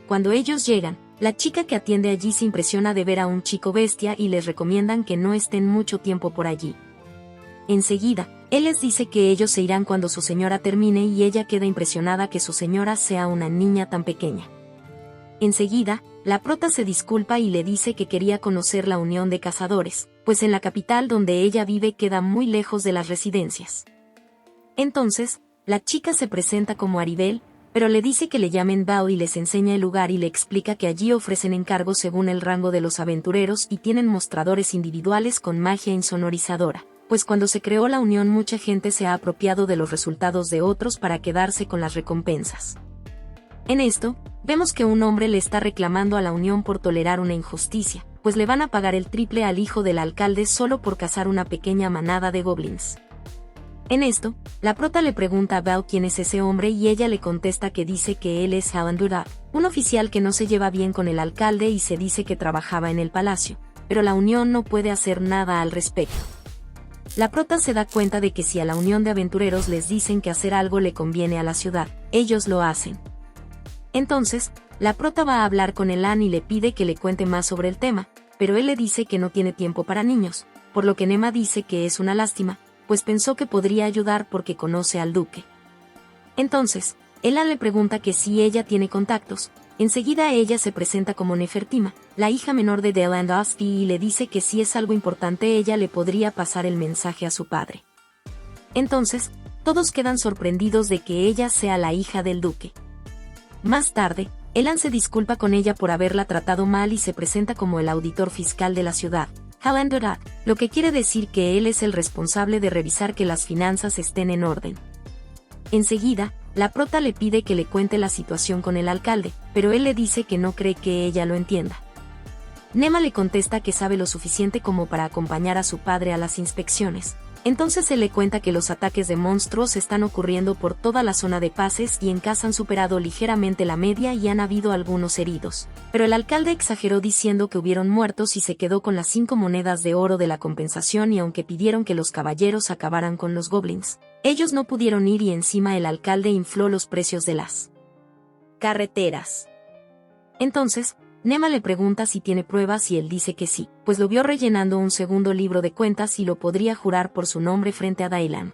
Cuando ellos llegan, la chica que atiende allí se impresiona de ver a un chico bestia y les recomiendan que no estén mucho tiempo por allí. Enseguida, él les dice que ellos se irán cuando su señora termine y ella queda impresionada que su señora sea una niña tan pequeña. Enseguida, la prota se disculpa y le dice que quería conocer la unión de cazadores, pues en la capital donde ella vive queda muy lejos de las residencias. Entonces, la chica se presenta como Aribel, pero le dice que le llamen Bao y les enseña el lugar y le explica que allí ofrecen encargos según el rango de los aventureros y tienen mostradores individuales con magia insonorizadora, pues cuando se creó la unión mucha gente se ha apropiado de los resultados de otros para quedarse con las recompensas. En esto, vemos que un hombre le está reclamando a la unión por tolerar una injusticia, pues le van a pagar el triple al hijo del alcalde solo por cazar una pequeña manada de goblins. En esto, la prota le pregunta a Bao quién es ese hombre y ella le contesta que dice que él es Halandura, un oficial que no se lleva bien con el alcalde y se dice que trabajaba en el palacio, pero la unión no puede hacer nada al respecto. La prota se da cuenta de que si a la unión de aventureros les dicen que hacer algo le conviene a la ciudad, ellos lo hacen. Entonces, la prota va a hablar con Elan y le pide que le cuente más sobre el tema, pero él le dice que no tiene tiempo para niños, por lo que Nema dice que es una lástima, pues pensó que podría ayudar porque conoce al duque. Entonces, Elan le pregunta que si ella tiene contactos. Enseguida ella se presenta como Nefertima, la hija menor de Deland Osti, y le dice que si es algo importante ella le podría pasar el mensaje a su padre. Entonces, todos quedan sorprendidos de que ella sea la hija del duque. Más tarde, Elan se disculpa con ella por haberla tratado mal y se presenta como el auditor fiscal de la ciudad, Halandura, lo que quiere decir que él es el responsable de revisar que las finanzas estén en orden. Enseguida, la prota le pide que le cuente la situación con el alcalde, pero él le dice que no cree que ella lo entienda. Nema le contesta que sabe lo suficiente como para acompañar a su padre a las inspecciones. Entonces él le cuenta que los ataques de monstruos están ocurriendo por toda la zona de Paces y en casa han superado ligeramente la media y han habido algunos heridos. Pero el alcalde exageró diciendo que hubieron muertos y se quedó con las 5 monedas de oro de la compensación, y aunque pidieron que los caballeros acabaran con los goblins, ellos no pudieron ir y encima el alcalde infló los precios de las carreteras. Entonces, Nema le pregunta si tiene pruebas y él dice que sí, pues lo vio rellenando un segundo libro de cuentas y lo podría jurar por su nombre frente a Dailan.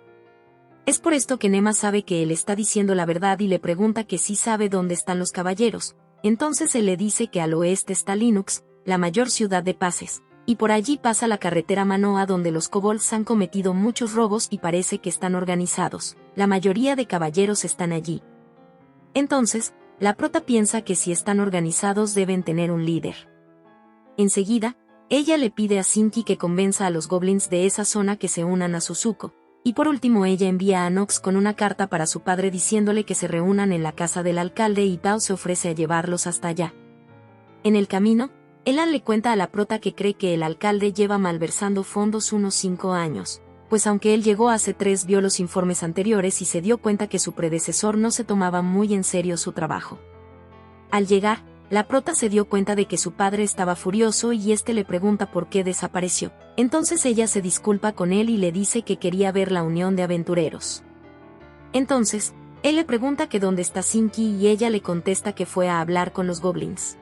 Es por esto que Nema sabe que él está diciendo la verdad y le pregunta que sí sabe dónde están los caballeros. Entonces él le dice que al oeste está Linux, la mayor ciudad de Paces, y por allí pasa la carretera Manoa donde los kobolds han cometido muchos robos y parece que están organizados. La mayoría de caballeros están allí. Entonces, la prota piensa que si están organizados deben tener un líder. Enseguida, ella le pide a Sinki que convenza a los goblins de esa zona que se unan a Suzuko, y por último ella envía a Nox con una carta para su padre diciéndole que se reúnan en la casa del alcalde y Bao se ofrece a llevarlos hasta allá. En el camino, Elan le cuenta a la prota que cree que el alcalde lleva malversando fondos unos 5 años. Pues aunque él llegó hace 3 vio los informes anteriores y se dio cuenta que su predecesor no se tomaba muy en serio su trabajo. Al llegar, la prota se dio cuenta de que su padre estaba furioso y este le pregunta por qué desapareció. Entonces ella se disculpa con él y le dice que quería ver la unión de aventureros. Entonces, él le pregunta que dónde está Sinki y ella le contesta que fue a hablar con los goblins.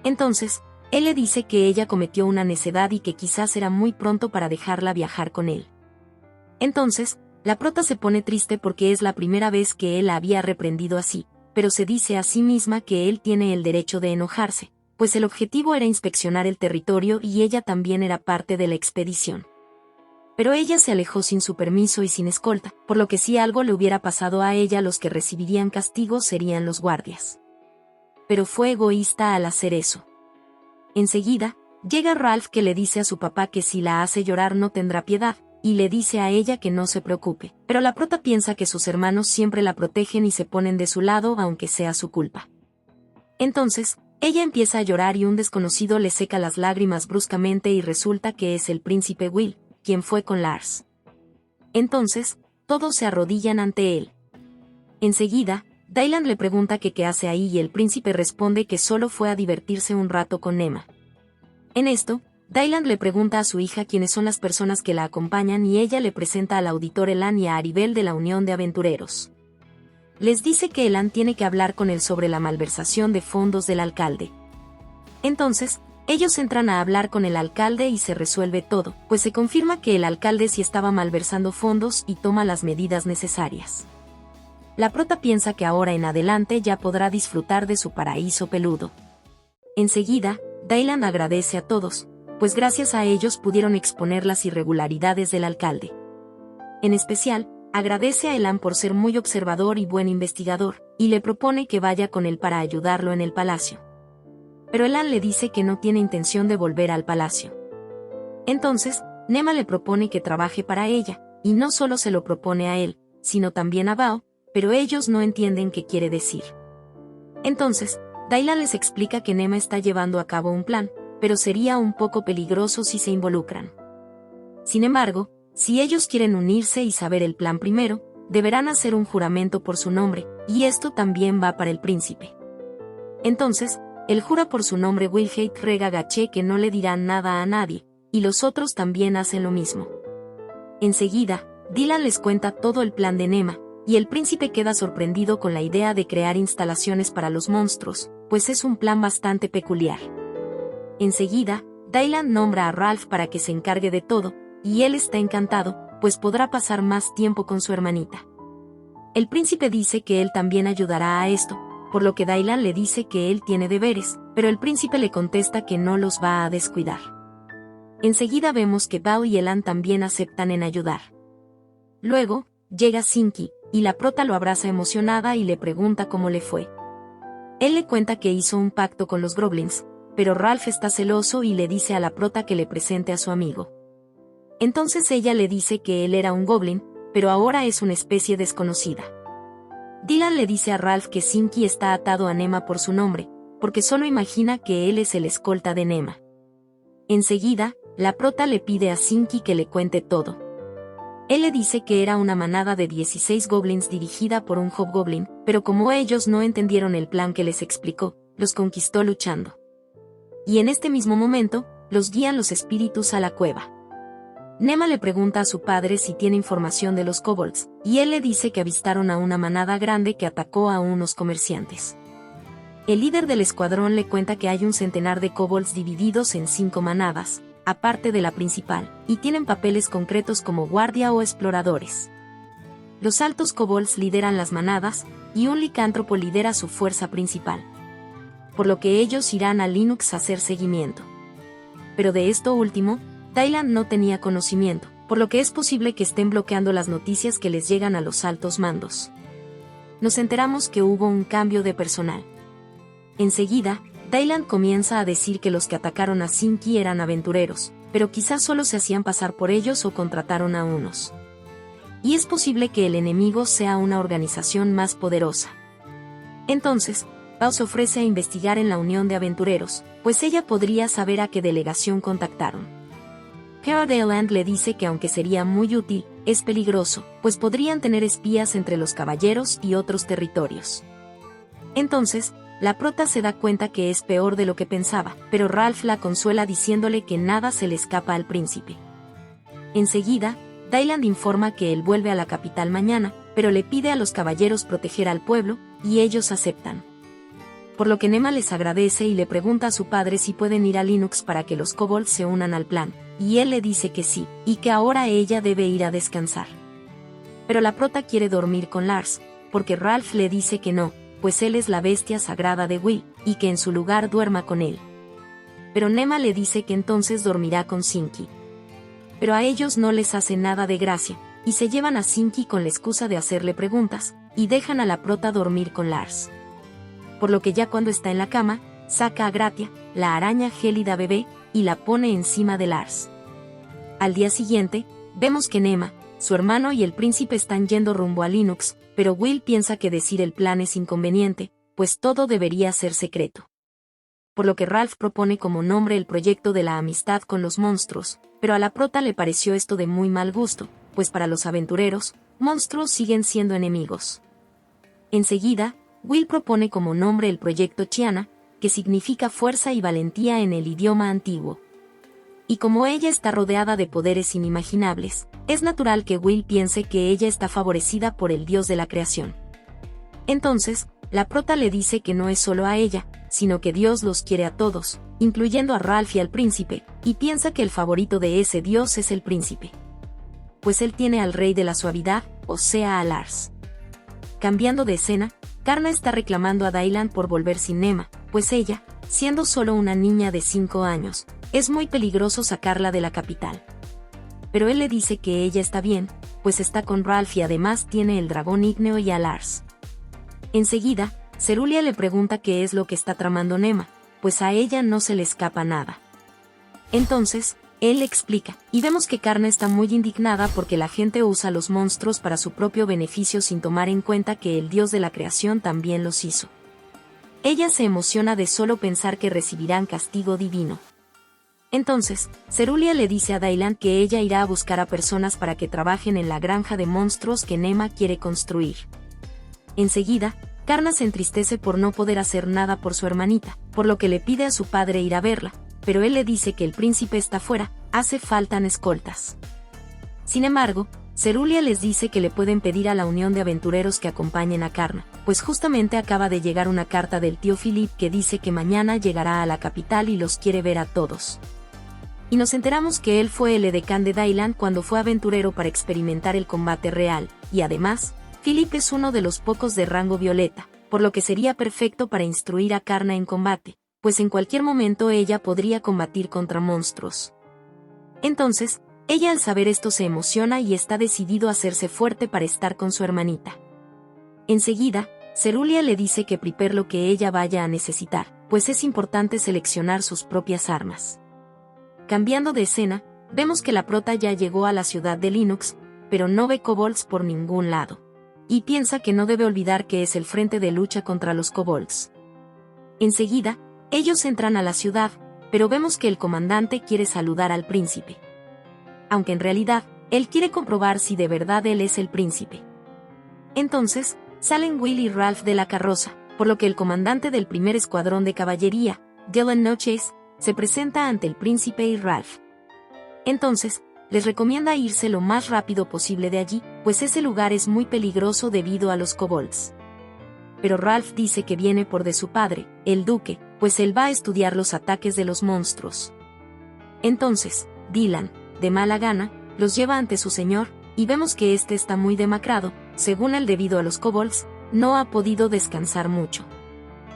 Entonces, él le dice que ella cometió una necedad y que quizás era muy pronto para dejarla viajar con él. Entonces, la prota se pone triste porque es la primera vez que él la había reprendido así, pero se dice a sí misma que él tiene el derecho de enojarse, pues el objetivo era inspeccionar el territorio y ella también era parte de la expedición. Pero ella se alejó sin su permiso y sin escolta, por lo que si algo le hubiera pasado a ella los que recibirían castigo serían los guardias. Pero fue egoísta al hacer eso. Enseguida, llega Ralph que le dice a su papá que si la hace llorar no tendrá piedad, y le dice a ella que no se preocupe, pero la prota piensa que sus hermanos siempre la protegen y se ponen de su lado aunque sea su culpa. Entonces, ella empieza a llorar y un desconocido le seca las lágrimas bruscamente y resulta que es el príncipe Will, quien fue con Lars. Entonces, todos se arrodillan ante él. Enseguida, Dailan le pregunta que qué hace ahí y el príncipe responde que solo fue a divertirse un rato con Nema. En esto, Dailan le pregunta a su hija quiénes son las personas que la acompañan y ella le presenta al auditor Elan y a Aribel de la Unión de Aventureros. Les dice que Elan tiene que hablar con él sobre la malversación de fondos del alcalde. Entonces, ellos entran a hablar con el alcalde y se resuelve todo, pues se confirma que el alcalde sí estaba malversando fondos y toma las medidas necesarias. La prota piensa que ahora en adelante ya podrá disfrutar de su paraíso peludo. Enseguida, Dailan agradece a todos, pues gracias a ellos pudieron exponer las irregularidades del alcalde. En especial, agradece a Elan por ser muy observador y buen investigador, y le propone que vaya con él para ayudarlo en el palacio. Pero Elan le dice que no tiene intención de volver al palacio. Entonces, Nema le propone que trabaje para ella, y no solo se lo propone a él, sino también a Bao, pero ellos no entienden qué quiere decir. Entonces, Daylan les explica que Nema está llevando a cabo un plan, pero sería un poco peligroso si se involucran. Sin embargo, si ellos quieren unirse y saber el plan primero, deberán hacer un juramento por su nombre, y esto también va para el príncipe. Entonces, él jura por su nombre Wilhate Rega Gaché que no le dirán nada a nadie, y los otros también hacen lo mismo. Enseguida, Dylan les cuenta todo el plan de Nema, y el príncipe queda sorprendido con la idea de crear instalaciones para los monstruos, pues es un plan bastante peculiar. Enseguida, Dylan nombra a Ralph para que se encargue de todo, y él está encantado, pues podrá pasar más tiempo con su hermanita. El príncipe dice que él también ayudará a esto, por lo que Dylan le dice que él tiene deberes, pero el príncipe le contesta que no los va a descuidar. Enseguida vemos que Bao y Elan también aceptan en ayudar. Luego, llega Sinki, y la prota lo abraza emocionada y le pregunta cómo le fue. Él le cuenta que hizo un pacto con los Goblins, pero Ralph está celoso y le dice a la prota que le presente a su amigo. Entonces ella le dice que él era un Goblin, pero ahora es una especie desconocida. Dylan le dice a Ralph que Sinki está atado a Nema por su nombre, porque solo imagina que él es el escolta de Nema. Enseguida, la prota le pide a Sinki que le cuente todo. Él le dice que era una manada de 16 goblins dirigida por un hobgoblin, pero como ellos no entendieron el plan que les explicó, los conquistó luchando. Y en este mismo momento, los guían los espíritus a la cueva. Nema le pregunta a su padre si tiene información de los kobolds, y él le dice que avistaron a una manada grande que atacó a unos comerciantes. El líder del escuadrón le cuenta que hay un centenar de kobolds divididos en 5 manadas, aparte de la principal, y tienen papeles concretos como guardia o exploradores. Los altos kobolds lideran las manadas, y un licántropo lidera su fuerza principal. Por lo que ellos irán a Linux a hacer seguimiento. Pero de esto último, Dylan no tenía conocimiento, por lo que es posible que estén bloqueando las noticias que les llegan a los altos mandos. Nos enteramos que hubo un cambio de personal. Enseguida, Dylan comienza a decir que los que atacaron a Sinki eran aventureros, pero quizás solo se hacían pasar por ellos o contrataron a unos. Y es posible que el enemigo sea una organización más poderosa. Entonces, Bao se ofrece a investigar en la Unión de Aventureros, pues ella podría saber a qué delegación contactaron. Heartland le dice que aunque sería muy útil, es peligroso, pues podrían tener espías entre los caballeros y otros territorios. Entonces, la prota se da cuenta que es peor de lo que pensaba, pero Ralph la consuela diciéndole que nada se le escapa al príncipe. Enseguida, Dylan informa que él vuelve a la capital mañana, pero le pide a los caballeros proteger al pueblo, y ellos aceptan. Por lo que Nema les agradece y le pregunta a su padre si pueden ir a Linux para que los kobolds se unan al plan, y él le dice que sí, y que ahora ella debe ir a descansar. Pero la prota quiere dormir con Lars, porque Ralph le dice que no, pues él es la bestia sagrada de Will, y que en su lugar duerma con él. Pero Nema le dice que entonces dormirá con Sinki. Pero a ellos no les hace nada de gracia, y se llevan a Sinki con la excusa de hacerle preguntas, y dejan a la prota dormir con Lars. Por lo que ya cuando está en la cama, saca a Gratia, la araña gélida bebé, y la pone encima de Lars. Al día siguiente, vemos que Nema, su hermano y el príncipe están yendo rumbo a Linux, pero Will piensa que decir el plan es inconveniente, pues todo debería ser secreto. Por lo que Ralph propone como nombre el proyecto de la amistad con los monstruos, pero a la prota le pareció esto de muy mal gusto, pues para los aventureros, monstruos siguen siendo enemigos. Enseguida, Will propone como nombre el proyecto Chiana, que significa fuerza y valentía en el idioma antiguo. Y como ella está rodeada de poderes inimaginables, es natural que Will piense que ella está favorecida por el dios de la creación. Entonces, la prota le dice que no es solo a ella, sino que Dios los quiere a todos, incluyendo a Ralph y al príncipe, y piensa que el favorito de ese dios es el príncipe. Pues él tiene al rey de la suavidad, o sea a Lars. Cambiando de escena, Karna está reclamando a Dylan por volver sin Nema, pues ella, siendo solo una niña de 5 años, es muy peligroso sacarla de la capital. Pero él le dice que ella está bien, pues está con Ralph y además tiene el dragón ígneo y a Lars. Enseguida, Cerulia le pregunta qué es lo que está tramando Nema, pues a ella no se le escapa nada. Entonces, él le explica, y vemos que Karna está muy indignada porque la gente usa los monstruos para su propio beneficio sin tomar en cuenta que el dios de la creación también los hizo. Ella se emociona de solo pensar que recibirán castigo divino. Entonces, Cerulia le dice a Dylan que ella irá a buscar a personas para que trabajen en la granja de monstruos que Nema quiere construir. Enseguida, Karna se entristece por no poder hacer nada por su hermanita, por lo que le pide a su padre ir a verla, pero él le dice que el príncipe está fuera, hace faltan escoltas. Sin embargo, Cerulia les dice que le pueden pedir a la unión de aventureros que acompañen a Karna, pues justamente acaba de llegar una carta del tío Philip que dice que mañana llegará a la capital y los quiere ver a todos. Y nos enteramos que él fue el edecán de Dylan cuando fue aventurero para experimentar el combate real, y además, Philip es uno de los pocos de rango violeta, por lo que sería perfecto para instruir a Karna en combate, pues en cualquier momento ella podría combatir contra monstruos. Entonces, ella al saber esto se emociona y está decidido a hacerse fuerte para estar con su hermanita. Enseguida, Cerulia le dice que prepare lo que ella vaya a necesitar, pues es importante seleccionar sus propias armas. Cambiando de escena, vemos que la prota ya llegó a la ciudad de Linux, pero no ve kobolds por ningún lado. Y piensa que no debe olvidar que es el frente de lucha contra los kobolds. Enseguida, ellos entran a la ciudad, pero vemos que el comandante quiere saludar al príncipe. Aunque en realidad, él quiere comprobar si de verdad él es el príncipe. Entonces, salen Will y Ralph de la carroza, por lo que el comandante del primer escuadrón de caballería, Dylan Noches, se presenta ante el príncipe y Ralph. Entonces, les recomienda irse lo más rápido posible de allí, pues ese lugar es muy peligroso debido a los kobolds. Pero Ralph dice que viene por de su padre, el duque, pues él va a estudiar los ataques de los monstruos. Entonces, Dylan, de mala gana, los lleva ante su señor, y vemos que este está muy demacrado, según él debido a los kobolds, no ha podido descansar mucho.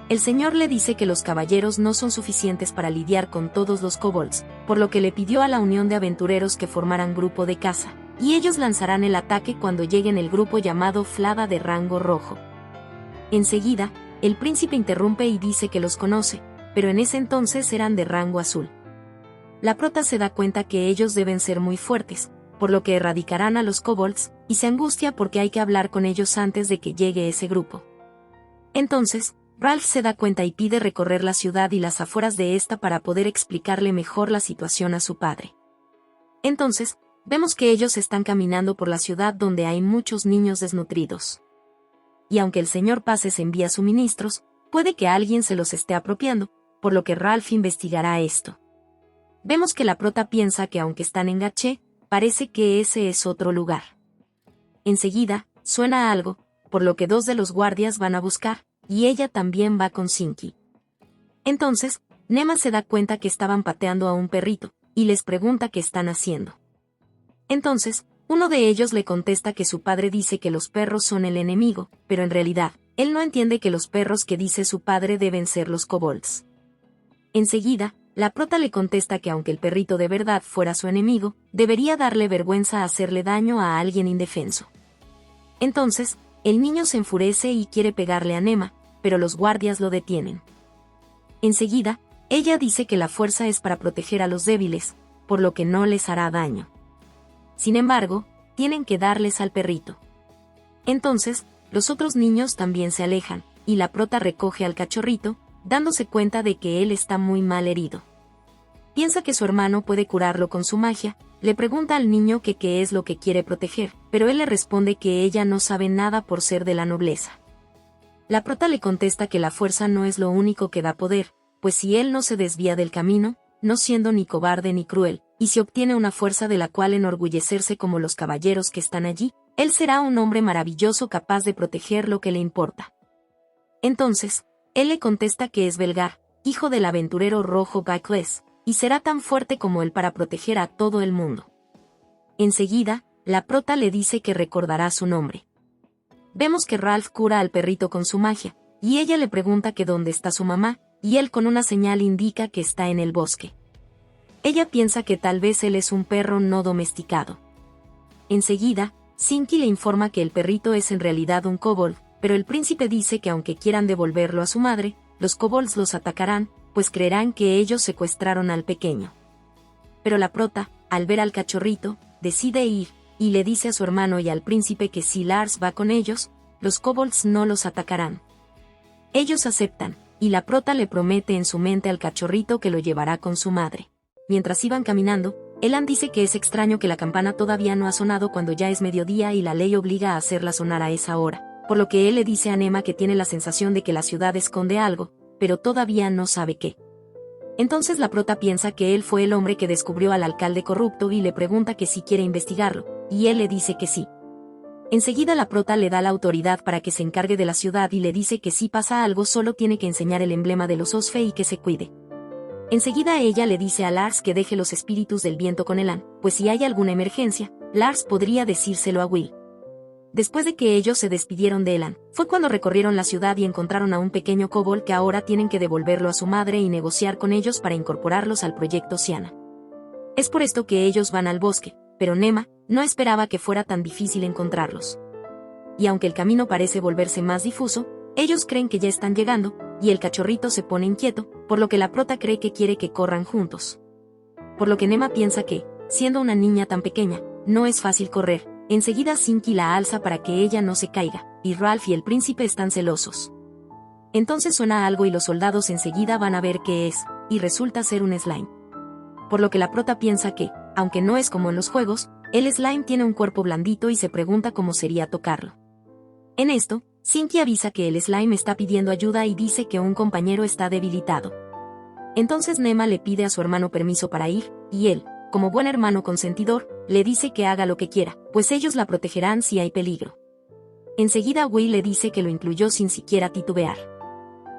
El señor le dice que los caballeros no son suficientes para lidiar con todos los kobolds, por lo que le pidió a la unión de aventureros que formaran grupo de caza, y ellos lanzarán el ataque cuando lleguen el grupo llamado Flada de rango rojo. Enseguida, el príncipe interrumpe y dice que los conoce, pero en ese entonces eran de rango azul. La prota se da cuenta que ellos deben ser muy fuertes, por lo que erradicarán a los kobolds, y se angustia porque hay que hablar con ellos antes de que llegue ese grupo. Entonces, Ralph se da cuenta y pide recorrer la ciudad y las afueras de esta para poder explicarle mejor la situación a su padre. Entonces, vemos que ellos están caminando por la ciudad donde hay muchos niños desnutridos. Y aunque el señor Paces envía suministros, puede que alguien se los esté apropiando, por lo que Ralph investigará esto. Vemos que la prota piensa que aunque están en Gaché, parece que ese es otro lugar. Enseguida, suena algo, por lo que 2 de los guardias van a buscar, y ella también va con Sinky. Entonces, Nema se da cuenta que estaban pateando a un perrito, y les pregunta qué están haciendo. Entonces, uno de ellos le contesta que su padre dice que los perros son el enemigo, pero en realidad, él no entiende que los perros que dice su padre deben ser los kobolds. Enseguida, la prota le contesta que aunque el perrito de verdad fuera su enemigo, debería darle vergüenza hacerle daño a alguien indefenso. Entonces, el niño se enfurece y quiere pegarle a Nema, pero los guardias lo detienen. Enseguida, ella dice que la fuerza es para proteger a los débiles, por lo que no les hará daño. Sin embargo, tienen que darles al perrito. Entonces, los otros niños también se alejan, y la prota recoge al cachorrito, dándose cuenta de que él está muy mal herido. Piensa que su hermano puede curarlo con su magia, le pregunta al niño que qué es lo que quiere proteger, pero él le responde que ella no sabe nada por ser de la nobleza. La prota le contesta que la fuerza no es lo único que da poder, pues si él no se desvía del camino, no siendo ni cobarde ni cruel, y si obtiene una fuerza de la cual enorgullecerse como los caballeros que están allí, él será un hombre maravilloso capaz de proteger lo que le importa. Entonces, él le contesta que es Belgar, hijo del aventurero rojo Gaikless, y será tan fuerte como él para proteger a todo el mundo. Enseguida, la prota le dice que recordará su nombre. Vemos que Ralph cura al perrito con su magia, y ella le pregunta que dónde está su mamá, y él con una señal indica que está en el bosque. Ella piensa que tal vez él es un perro no domesticado. Enseguida, Sinky le informa que el perrito es en realidad un kobold, pero el príncipe dice que aunque quieran devolverlo a su madre, los kobolds los atacarán, pues creerán que ellos secuestraron al pequeño. Pero la prota, al ver al cachorrito, decide ir, y le dice a su hermano y al príncipe que si Lars va con ellos, los kobolds no los atacarán. Ellos aceptan, y la prota le promete en su mente al cachorrito que lo llevará con su madre. Mientras iban caminando, Elan dice que es extraño que la campana todavía no ha sonado cuando ya es mediodía y la ley obliga a hacerla sonar a esa hora, por lo que él le dice a Nema que tiene la sensación de que la ciudad esconde algo, pero todavía no sabe qué. Entonces la prota piensa que él fue el hombre que descubrió al alcalde corrupto y le pregunta que si quiere investigarlo, y él le dice que sí. Enseguida la prota le da la autoridad para que se encargue de la ciudad y le dice que si pasa algo solo tiene que enseñar el emblema de los Osfe y que se cuide. Enseguida ella le dice a Lars que deje los espíritus del viento con Elan, pues si hay alguna emergencia, Lars podría decírselo a Will. Después de que ellos se despidieron de Elan, fue cuando recorrieron la ciudad y encontraron a un pequeño kobold que ahora tienen que devolverlo a su madre y negociar con ellos para incorporarlos al proyecto Siana. Es por esto que ellos van al bosque, pero Nema no esperaba que fuera tan difícil encontrarlos. Y aunque el camino parece volverse más difuso, ellos creen que ya están llegando, y el cachorrito se pone inquieto, por lo que la prota cree que quiere que corran juntos. Por lo que Nema piensa que, siendo una niña tan pequeña, no es fácil correr. Enseguida Sinky la alza para que ella no se caiga, y Ralph y el príncipe están celosos. Entonces suena algo y los soldados enseguida van a ver qué es, y resulta ser un slime. Por lo que la prota piensa que, aunque no es como en los juegos, el slime tiene un cuerpo blandito y se pregunta cómo sería tocarlo. En esto, Sinky avisa que el slime está pidiendo ayuda y dice que un compañero está debilitado. Entonces Nema le pide a su hermano permiso para ir, y él, como buen hermano consentidor, le dice que haga lo que quiera, pues ellos la protegerán si hay peligro. Enseguida Will le dice que lo incluyó sin siquiera titubear.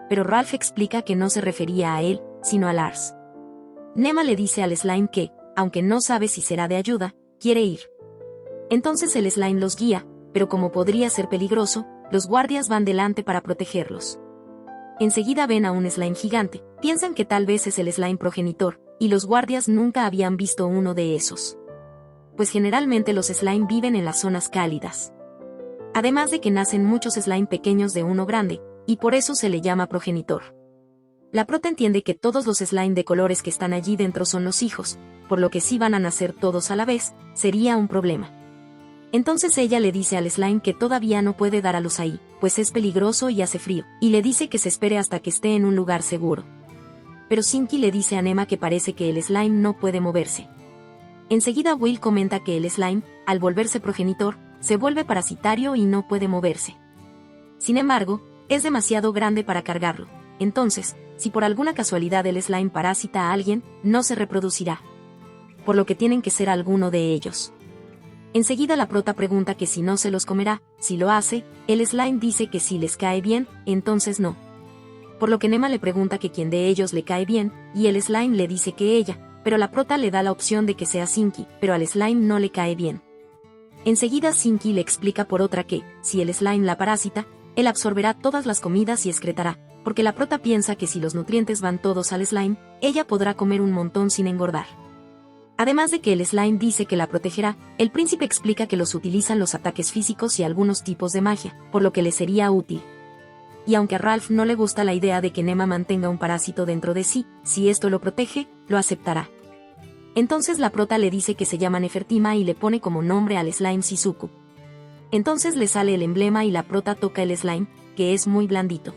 Pero Ralph explica que no se refería a él, sino a Lars. Nema le dice al slime que, aunque no sabe si será de ayuda, quiere ir. Entonces el slime los guía, pero como podría ser peligroso, los guardias van delante para protegerlos. Enseguida ven a un slime gigante, piensan que tal vez es el slime progenitor, y los guardias nunca habían visto uno de esos. Pues generalmente los slime viven en las zonas cálidas. Además de que nacen muchos slime pequeños de uno grande, y por eso se le llama progenitor. La prota entiende que todos los slime de colores que están allí dentro son los hijos, por lo que si van a nacer todos a la vez, sería un problema. Entonces ella le dice al slime que todavía no puede dar a luz ahí, pues es peligroso y hace frío, y le dice que se espere hasta que esté en un lugar seguro. Pero Sinky le dice a Nema que parece que el slime no puede moverse. Enseguida Will comenta que el slime, al volverse progenitor, se vuelve parasitario y no puede moverse. Sin embargo, es demasiado grande para cargarlo, entonces, si por alguna casualidad el slime parasita a alguien, no se reproducirá. Por lo que tienen que ser alguno de ellos. Enseguida la prota pregunta que si no se los comerá, si lo hace, el slime dice que si les cae bien, entonces no. Por lo que Nema le pregunta que quién de ellos le cae bien, y el slime le dice que ella, pero la prota le da la opción de que sea Sinky, pero al slime no le cae bien. Enseguida Sinky le explica por otra que, si el slime la parásita, él absorberá todas las comidas y excretará, porque la prota piensa que si los nutrientes van todos al slime, ella podrá comer un montón sin engordar. Además de que el slime dice que la protegerá, el príncipe explica que los utilizan los ataques físicos y algunos tipos de magia, por lo que le sería útil. Y aunque a Ralph no le gusta la idea de que Nema mantenga un parásito dentro de sí, si esto lo protege, lo aceptará. Entonces la prota le dice que se llama Nefertima y le pone como nombre al slime Shizuku. Entonces le sale el emblema y la prota toca el slime, que es muy blandito.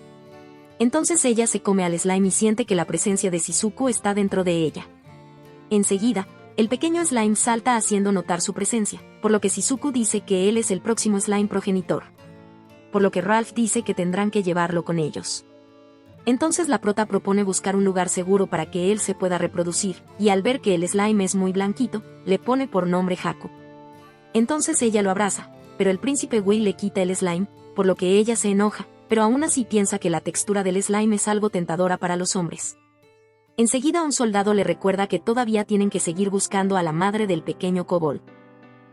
Entonces ella se come al slime y siente que la presencia de Shizuku está dentro de ella. Enseguida, el pequeño slime salta haciendo notar su presencia, por lo que Shizuku dice que él es el próximo slime progenitor. Por lo que Ralph dice que tendrán que llevarlo con ellos. Entonces la prota propone buscar un lugar seguro para que él se pueda reproducir, y al ver que el slime es muy blanquito, le pone por nombre Haku. Entonces ella lo abraza, pero el príncipe Will le quita el slime, por lo que ella se enoja, pero aún así piensa que la textura del slime es algo tentadora para los hombres. Enseguida un soldado le recuerda que todavía tienen que seguir buscando a la madre del pequeño kobold.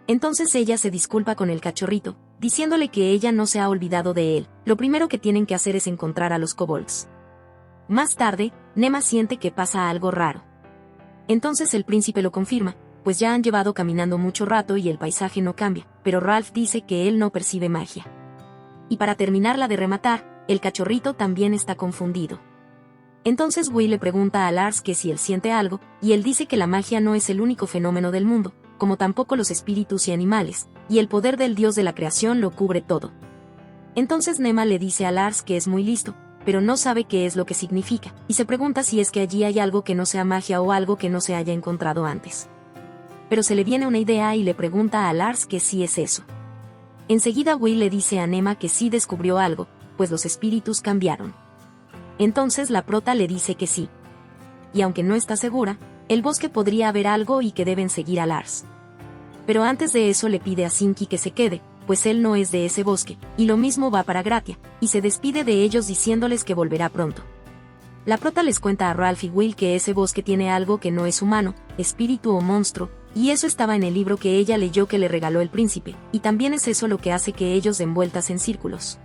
Entonces ella se disculpa con el cachorrito, diciéndole que ella no se ha olvidado de él, lo primero que tienen que hacer es encontrar a los kobolds. Más tarde, Nema siente que pasa algo raro. Entonces el príncipe lo confirma, pues ya han llevado caminando mucho rato y el paisaje no cambia, pero Ralph dice que él no percibe magia. Y para terminarla de rematar, el cachorrito también está confundido. Entonces Will le pregunta a Lars que si él siente algo, y él dice que la magia no es el único fenómeno del mundo, como tampoco los espíritus y animales, y el poder del dios de la creación lo cubre todo. Entonces Nema le dice a Lars que es muy listo, pero no sabe qué es lo que significa, y se pregunta si es que allí hay algo que no sea magia o algo que no se haya encontrado antes. Pero se le viene una idea y le pregunta a Lars que sí es eso. Enseguida Will le dice a Nema que sí descubrió algo, pues los espíritus cambiaron. Entonces la prota le dice que sí. Y aunque no está segura, el bosque podría haber algo y que deben seguir a Lars. Pero antes de eso le pide a Sinki que se quede, pues él no es de ese bosque, y lo mismo va para Gratia, y se despide de ellos diciéndoles que volverá pronto. La prota les cuenta a Ralph y Will que ese bosque tiene algo que no es humano, espíritu o monstruo, y eso estaba en el libro que ella leyó que le regaló el príncipe, y también es eso lo que hace que ellos den vueltas en círculos.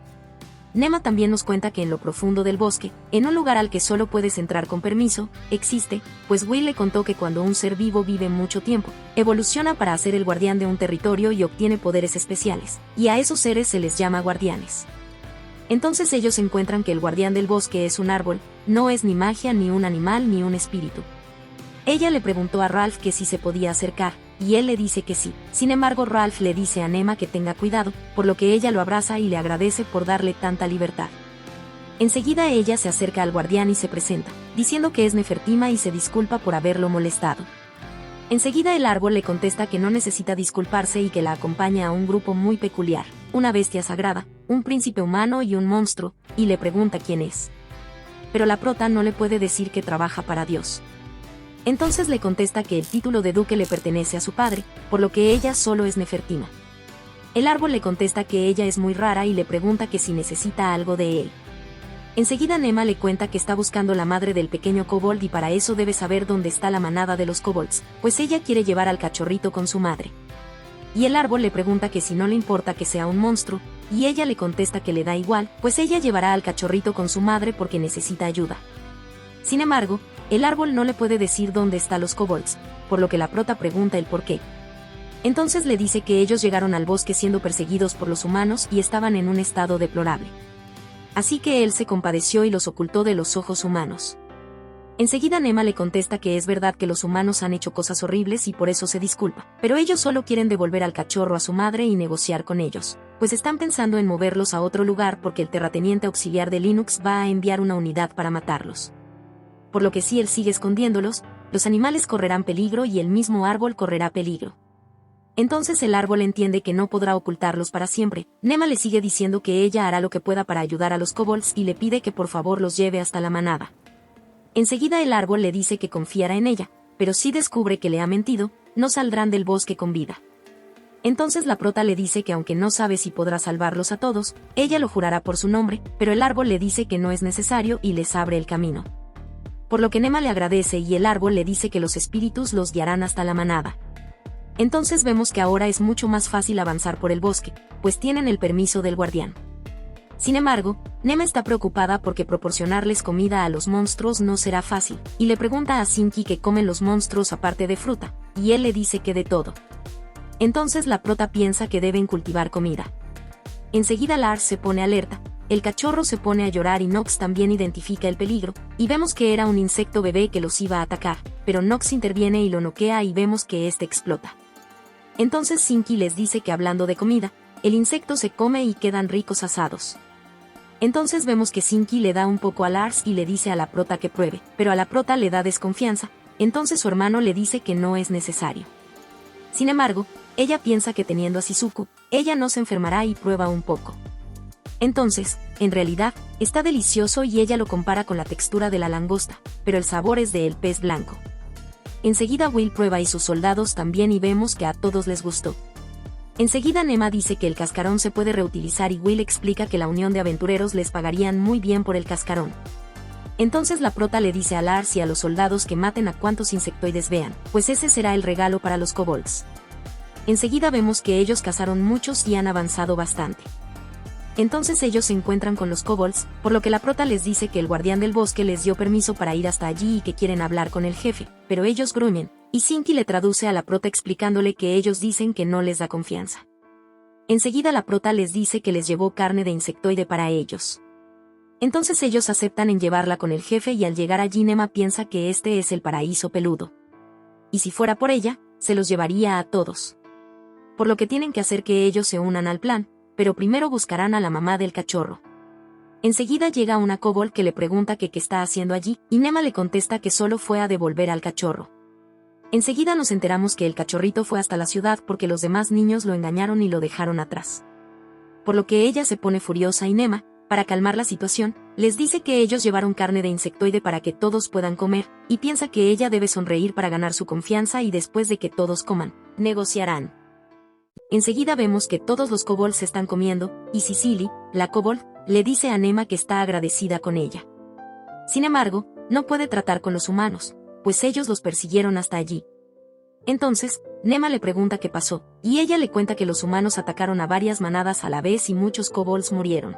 Nema también nos cuenta que en lo profundo del bosque, en un lugar al que solo puedes entrar con permiso, existe, pues Will le contó que cuando un ser vivo vive mucho tiempo, evoluciona para ser el guardián de un territorio y obtiene poderes especiales, y a esos seres se les llama guardianes. Entonces ellos encuentran que el guardián del bosque es un árbol, no es ni magia ni un animal ni un espíritu. Ella le preguntó a Ralph que si se podía acercar, y él le dice que sí. Sin embargo, Ralph le dice a Nema que tenga cuidado, por lo que ella lo abraza y le agradece por darle tanta libertad. Enseguida ella se acerca al guardián y se presenta, diciendo que es Nefertima y se disculpa por haberlo molestado. Enseguida el árbol le contesta que no necesita disculparse y que la acompaña a un grupo muy peculiar, una bestia sagrada, un príncipe humano y un monstruo, y le pregunta quién es. Pero la prota no le puede decir que trabaja para Dios. Entonces le contesta que el título de duque le pertenece a su padre, por lo que ella solo es Nefertima. El árbol le contesta que ella es muy rara y le pregunta que si necesita algo de él. Enseguida Nema le cuenta que está buscando la madre del pequeño kobold y para eso debe saber dónde está la manada de los kobolds, pues ella quiere llevar al cachorrito con su madre. Y el árbol le pregunta que si no le importa que sea un monstruo, y ella le contesta que le da igual, pues ella llevará al cachorrito con su madre porque necesita ayuda. Sin embargo, el árbol no le puede decir dónde están los kobolds, por lo que la prota pregunta el por qué. Entonces le dice que ellos llegaron al bosque siendo perseguidos por los humanos y estaban en un estado deplorable. Así que él se compadeció y los ocultó de los ojos humanos. Enseguida Nema le contesta que es verdad que los humanos han hecho cosas horribles y por eso se disculpa, pero ellos solo quieren devolver al cachorro a su madre y negociar con ellos, pues están pensando en moverlos a otro lugar porque el terrateniente auxiliar de Linux va a enviar una unidad para matarlos. Por lo que si él sigue escondiéndolos, los animales correrán peligro y el mismo árbol correrá peligro. Entonces el árbol entiende que no podrá ocultarlos para siempre. Nema le sigue diciendo que ella hará lo que pueda para ayudar a los kobolds y le pide que por favor los lleve hasta la manada. Enseguida el árbol le dice que confiará en ella, pero si descubre que le ha mentido, no saldrán del bosque con vida. Entonces la prota le dice que aunque no sabe si podrá salvarlos a todos, ella lo jurará por su nombre, pero el árbol le dice que no es necesario y les abre el camino. Por lo que Nema le agradece y el árbol le dice que los espíritus los guiarán hasta la manada. Entonces vemos que ahora es mucho más fácil avanzar por el bosque, pues tienen el permiso del guardián. Sin embargo, Nema está preocupada porque proporcionarles comida a los monstruos no será fácil, y le pregunta a Sinki qué comen los monstruos aparte de fruta, y él le dice que de todo. Entonces la prota piensa que deben cultivar comida. Enseguida Lars se pone alerta, el cachorro se pone a llorar y Nox también identifica el peligro, y vemos que era un insecto bebé que los iba a atacar, pero Nox interviene y lo noquea y vemos que este explota. Entonces Sinki les dice que hablando de comida, el insecto se come y quedan ricos asados. Entonces vemos que Sinki le da un poco a Lars y le dice a la prota que pruebe, pero a la prota le da desconfianza, entonces su hermano le dice que no es necesario. Sin embargo, ella piensa que teniendo a Shizuku, ella no se enfermará y prueba un poco. Entonces, en realidad, está delicioso y ella lo compara con la textura de la langosta, pero el sabor es de el pez blanco. Enseguida Will prueba y sus soldados también y vemos que a todos les gustó. Enseguida Nema dice que el cascarón se puede reutilizar y Will explica que la unión de aventureros les pagarían muy bien por el cascarón. Entonces la prota le dice a Lars y a los soldados que maten a cuantos insectoides vean, pues ese será el regalo para los kobolds. Enseguida vemos que ellos cazaron muchos y han avanzado bastante. Entonces ellos se encuentran con los kobolds, por lo que la prota les dice que el guardián del bosque les dio permiso para ir hasta allí y que quieren hablar con el jefe, pero ellos gruñen, y Sinki le traduce a la prota explicándole que ellos dicen que no les da confianza. Enseguida la prota les dice que les llevó carne de insectoide para ellos. Entonces ellos aceptan en llevarla con el jefe y al llegar allí Nema piensa que este es el paraíso peludo. Y si fuera por ella, se los llevaría a todos. Por lo que tienen que hacer que ellos se unan al plan, pero primero buscarán a la mamá del cachorro. Enseguida llega una kobold que le pregunta que qué está haciendo allí, y Nema le contesta que solo fue a devolver al cachorro. Enseguida nos enteramos que el cachorrito fue hasta la ciudad porque los demás niños lo engañaron y lo dejaron atrás. Por lo que ella se pone furiosa y Nema, para calmar la situación, les dice que ellos llevaron carne de insectoide para que todos puedan comer, y piensa que ella debe sonreír para ganar su confianza y después de que todos coman, negociarán. Enseguida vemos que todos los kobolds se están comiendo, y Cicely, la kobold, le dice a Nema que está agradecida con ella. Sin embargo, no puede tratar con los humanos, pues ellos los persiguieron hasta allí. Entonces, Nema le pregunta qué pasó, y ella le cuenta que los humanos atacaron a varias manadas a la vez y muchos kobolds murieron.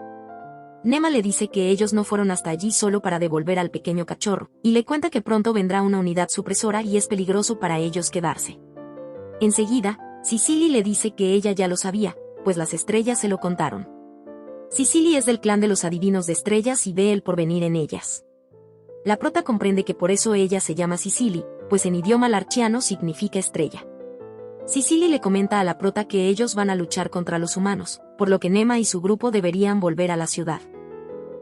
Nema le dice que ellos no fueron hasta allí solo para devolver al pequeño cachorro, y le cuenta que pronto vendrá una unidad supresora y es peligroso para ellos quedarse. Enseguida, Cicely le dice que ella ya lo sabía, pues las estrellas se lo contaron. Cicely es del clan de los adivinos de estrellas y ve el porvenir en ellas. La prota comprende que por eso ella se llama Cicely, pues en idioma larchiano significa estrella. Cicely le comenta a la prota que ellos van a luchar contra los humanos, por lo que Nema y su grupo deberían volver a la ciudad.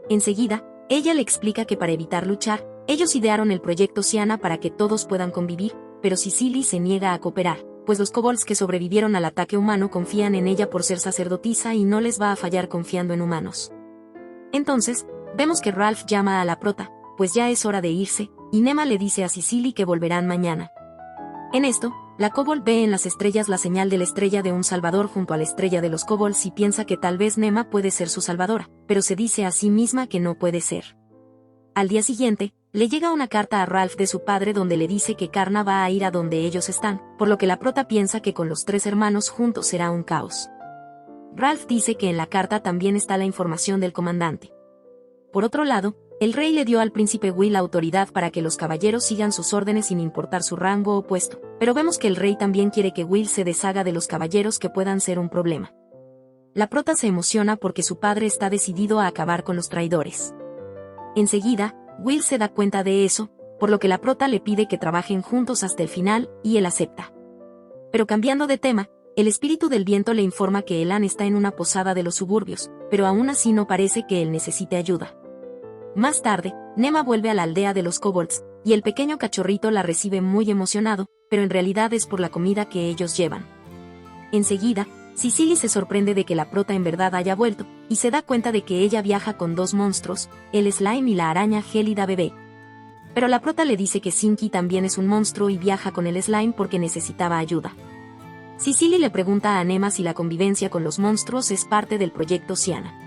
Enseguida, ella le explica que para evitar luchar, ellos idearon el proyecto Siana para que todos puedan convivir, pero Cicely se niega a cooperar, pues los kobolds que sobrevivieron al ataque humano confían en ella por ser sacerdotisa y no les va a fallar confiando en humanos. Entonces, vemos que Ralph llama a la prota, pues ya es hora de irse, y Nema le dice a Cicely que volverán mañana. En esto, la kobold ve en las estrellas la señal de la estrella de un salvador junto a la estrella de los kobolds y piensa que tal vez Nema puede ser su salvadora, pero se dice a sí misma que no puede ser. Al día siguiente, le llega una carta a Ralph de su padre donde le dice que Karna va a ir a donde ellos están, por lo que la prota piensa que con los tres hermanos juntos será un caos. Ralph dice que en la carta también está la información del comandante. Por otro lado, el rey le dio al príncipe Will la autoridad para que los caballeros sigan sus órdenes sin importar su rango o puesto, pero vemos que el rey también quiere que Will se deshaga de los caballeros que puedan ser un problema. La prota se emociona porque su padre está decidido a acabar con los traidores. Enseguida, Will se da cuenta de eso, por lo que la prota le pide que trabajen juntos hasta el final, y él acepta. Pero cambiando de tema, el espíritu del viento le informa que Elan está en una posada de los suburbios, pero aún así no parece que él necesite ayuda. Más tarde, Nema vuelve a la aldea de los kobolds, y el pequeño cachorrito la recibe muy emocionado, pero en realidad es por la comida que ellos llevan. Enseguida, Cicely se sorprende de que la prota en verdad haya vuelto, y se da cuenta de que ella viaja con dos monstruos, el slime y la araña gélida bebé. Pero la prota le dice que Sinki también es un monstruo y viaja con el slime porque necesitaba ayuda. Cicely le pregunta a Nema si la convivencia con los monstruos es parte del proyecto Siana.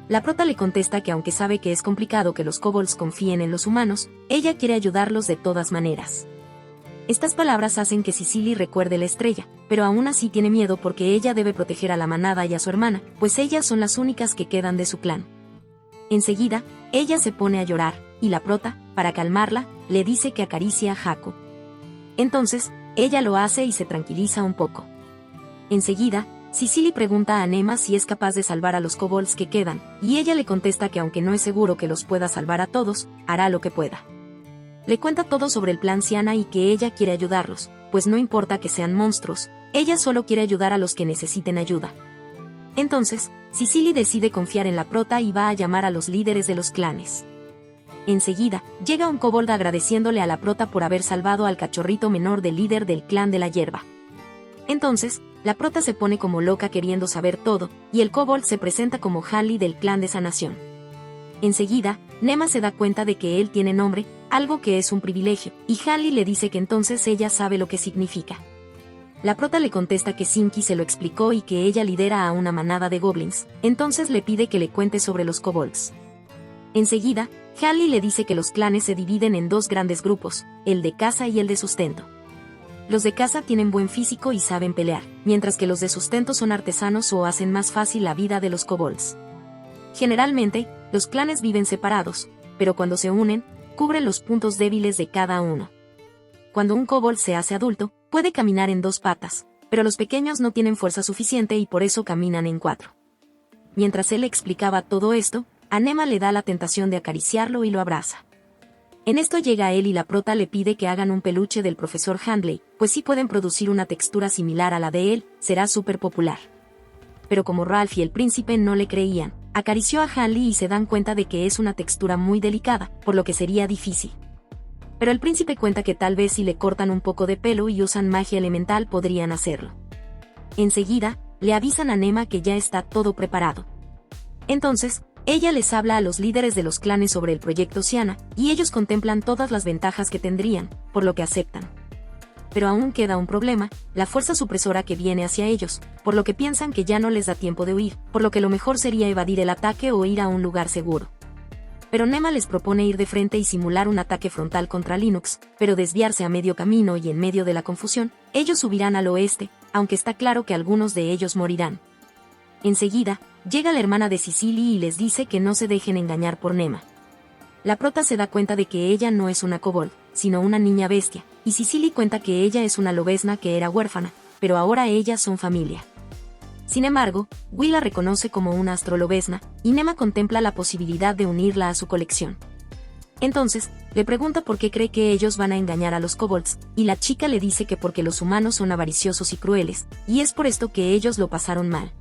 La prota le contesta que aunque sabe que es complicado que los kobolds confíen en los humanos, ella quiere ayudarlos de todas maneras. Estas palabras hacen que Cicely recuerde la estrella, pero aún así tiene miedo porque ella debe proteger a la manada y a su hermana, pues ellas son las únicas que quedan de su clan. Enseguida, ella se pone a llorar, y la prota, para calmarla, le dice que acaricie a Haku. Entonces, ella lo hace y se tranquiliza un poco. Enseguida, Cicely pregunta a Nema si es capaz de salvar a los kobolds que quedan, y ella le contesta que aunque no es seguro que los pueda salvar a todos, hará lo que pueda. Le cuenta todo sobre el plan Siana y que ella quiere ayudarlos, pues no importa que sean monstruos, ella solo quiere ayudar a los que necesiten ayuda. Entonces, Cicely decide confiar en la prota y va a llamar a los líderes de los clanes. Enseguida, llega un kobold agradeciéndole a la prota por haber salvado al cachorrito menor del líder del clan de la hierba. Entonces, la prota se pone como loca queriendo saber todo, y el kobold se presenta como Hanley del clan de sanación. Enseguida, Nema se da cuenta de que él tiene nombre, algo que es un privilegio, y Hanley le dice que entonces ella sabe lo que significa. La prota le contesta que Sinki se lo explicó y que ella lidera a una manada de goblins, entonces le pide que le cuente sobre los kobolds. Enseguida, Hanley le dice que los clanes se dividen en dos grandes grupos, el de caza y el de sustento. Los de caza tienen buen físico y saben pelear, mientras que los de sustento son artesanos o hacen más fácil la vida de los kobolds. Generalmente, los clanes viven separados, pero cuando se unen, cubren los puntos débiles de cada uno. Cuando un kobold se hace adulto, puede caminar en 2 patas, pero los pequeños no tienen fuerza suficiente y por eso caminan en 4. Mientras él explicaba todo esto, a Nema le da la tentación de acariciarlo y lo abraza. En esto llega él y la prota le pide que hagan un peluche del profesor Handley, pues si pueden producir una textura similar a la de él, será súper popular. Pero como Ralph y el príncipe no le creían, acarició a Handley y se dan cuenta de que es una textura muy delicada, por lo que sería difícil. Pero el príncipe cuenta que tal vez si le cortan un poco de pelo y usan magia elemental podrían hacerlo. Enseguida, le avisan a Nema que ya está todo preparado. Entonces, ella les habla a los líderes de los clanes sobre el proyecto Siana, y ellos contemplan todas las ventajas que tendrían, por lo que aceptan. Pero aún queda un problema, la fuerza supresora que viene hacia ellos, por lo que piensan que ya no les da tiempo de huir, por lo que lo mejor sería evadir el ataque o ir a un lugar seguro. Pero Nema les propone ir de frente y simular un ataque frontal contra Linux, pero desviarse a medio camino y en medio de la confusión, ellos subirán al oeste, aunque está claro que algunos de ellos morirán. Enseguida, llega la hermana de Cicely y les dice que no se dejen engañar por Nema. La prota se da cuenta de que ella no es una kobold, sino una niña bestia, y Cicely cuenta que ella es una lobezna que era huérfana, pero ahora ellas son familia. Sin embargo, Will la reconoce como una astrolobezna, y Nema contempla la posibilidad de unirla a su colección. Entonces, le pregunta por qué cree que ellos van a engañar a los kobolds, y la chica le dice que porque los humanos son avariciosos y crueles, y es por esto que ellos lo pasaron mal.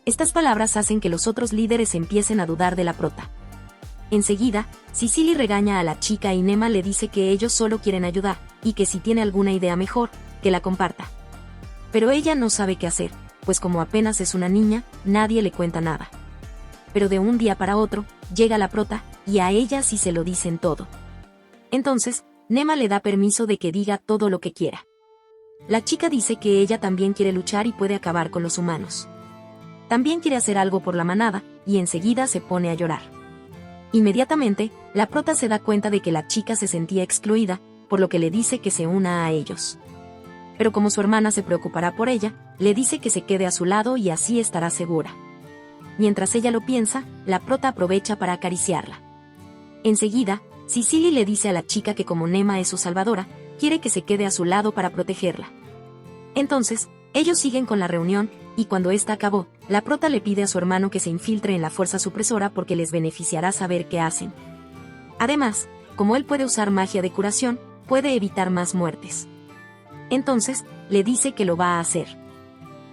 Estas palabras hacen que los otros líderes empiecen a dudar de la prota. Enseguida, Cicely regaña a la chica y Nema le dice que ellos solo quieren ayudar, y que si tiene alguna idea mejor, que la comparta. Pero ella no sabe qué hacer, pues como apenas es una niña, nadie le cuenta nada. Pero de un día para otro, llega la prota, y a ella sí se lo dicen todo. Entonces, Nema le da permiso de que diga todo lo que quiera. La chica dice que ella también quiere luchar y puede acabar con los humanos. También quiere hacer algo por la manada, y enseguida se pone a llorar. Inmediatamente, la prota se da cuenta de que la chica se sentía excluida, por lo que le dice que se una a ellos. Pero como su hermana se preocupará por ella, le dice que se quede a su lado y así estará segura. Mientras ella lo piensa, la prota aprovecha para acariciarla. Enseguida, Cicely le dice a la chica que como Nema es su salvadora, quiere que se quede a su lado para protegerla. Entonces, ellos siguen con la reunión, y cuando esta acabó, la prota le pide a su hermano que se infiltre en la fuerza supresora porque les beneficiará saber qué hacen. Además, como él puede usar magia de curación, puede evitar más muertes. Entonces, le dice que lo va a hacer.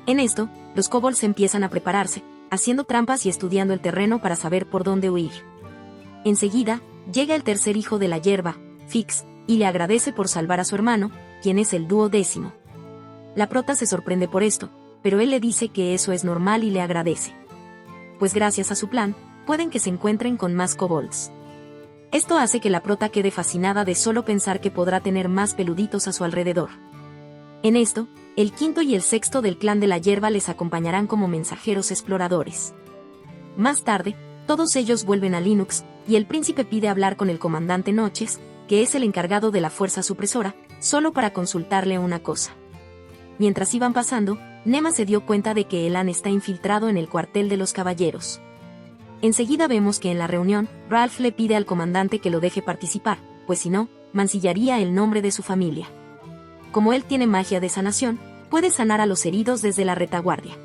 En esto, los kobolds empiezan a prepararse, haciendo trampas y estudiando el terreno para saber por dónde huir. Enseguida, llega el tercer hijo de la hierba, Fix, y le agradece por salvar a su hermano, quien es el dúo 10. La prota se sorprende por esto, pero él le dice que eso es normal y le agradece. Pues gracias a su plan, pueden que se encuentren con más kobolds. Esto hace que la prota quede fascinada de solo pensar que podrá tener más peluditos a su alrededor. En esto, el quinto y el sexto del clan de la hierba les acompañarán como mensajeros exploradores. Más tarde, todos ellos vuelven a Linux, y el príncipe pide hablar con el comandante Noches, que es el encargado de la fuerza supresora, solo para consultarle una cosa. Mientras iban pasando, Nema se dio cuenta de que Elan está infiltrado en el cuartel de los caballeros. Enseguida vemos que en la reunión, Ralph le pide al comandante que lo deje participar, pues si no, mancillaría el nombre de su familia. Como él tiene magia de sanación, puede sanar a los heridos desde la retaguardia.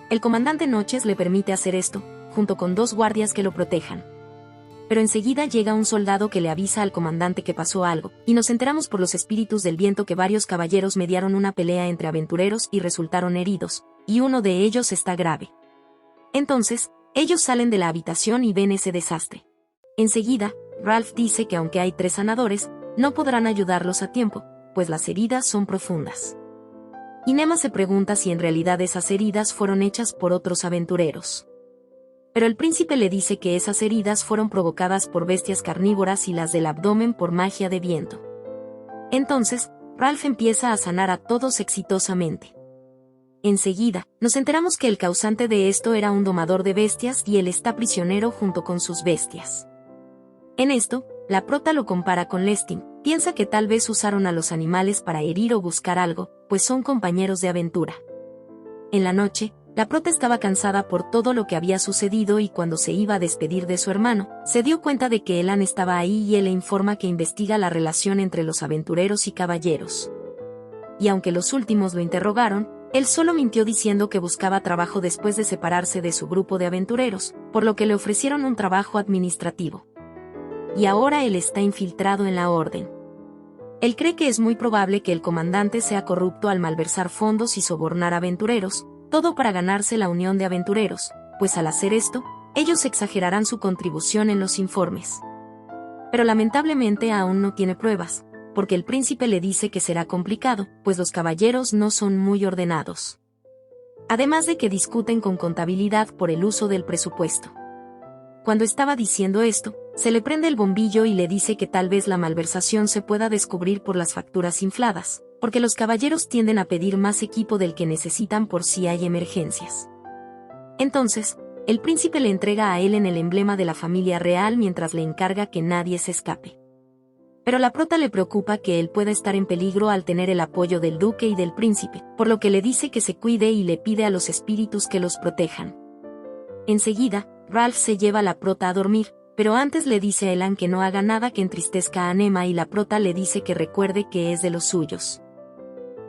El comandante Noches le permite hacer esto, junto con 2 guardias que lo protejan. Pero enseguida llega un soldado que le avisa al comandante que pasó algo, y nos enteramos por los espíritus del viento que varios caballeros mediaron una pelea entre aventureros y resultaron heridos, y uno de ellos está grave. Entonces, ellos salen de la habitación y ven ese desastre. Enseguida, Ralph dice que aunque hay 3 sanadores, no podrán ayudarlos a tiempo, pues las heridas son profundas. Y Nema se pregunta si en realidad esas heridas fueron hechas por otros aventureros. Pero el príncipe le dice que esas heridas fueron provocadas por bestias carnívoras y las del abdomen por magia de viento. Entonces, Ralph empieza a sanar a todos exitosamente. Enseguida, nos enteramos que el causante de esto era un domador de bestias y él está prisionero junto con sus bestias. En esto, la prota lo compara con Lestin, piensa que tal vez usaron a los animales para herir o buscar algo, pues son compañeros de aventura. En la noche, La prota estaba cansada por todo lo que había sucedido y cuando se iba a despedir de su hermano, se dio cuenta de que Elan estaba ahí y él le informa que investiga la relación entre los aventureros y caballeros. Y aunque los últimos lo interrogaron, él solo mintió diciendo que buscaba trabajo después de separarse de su grupo de aventureros, por lo que le ofrecieron un trabajo administrativo. Y ahora él está infiltrado en la orden. Él cree que es muy probable que el comandante sea corrupto al malversar fondos y sobornar aventureros, todo para ganarse la unión de aventureros, pues al hacer esto, ellos exagerarán su contribución en los informes. Pero lamentablemente aún no tiene pruebas, porque el príncipe le dice que será complicado, pues los caballeros no son muy ordenados. Además de que discuten con contabilidad por el uso del presupuesto. Cuando estaba diciendo esto, se le prende el bombillo y le dice que tal vez la malversación se pueda descubrir por las facturas infladas, porque los caballeros tienden a pedir más equipo del que necesitan por si hay emergencias. Entonces, el príncipe le entrega a Ellen el emblema de la familia real mientras le encarga que nadie se escape. Pero la prota le preocupa que él pueda estar en peligro al tener el apoyo del duque y del príncipe, por lo que le dice que se cuide y le pide a los espíritus que los protejan. Enseguida, Ralph se lleva a la prota a dormir, pero antes le dice a Elan que no haga nada que entristezca a Nema y la prota le dice que recuerde que es de los suyos.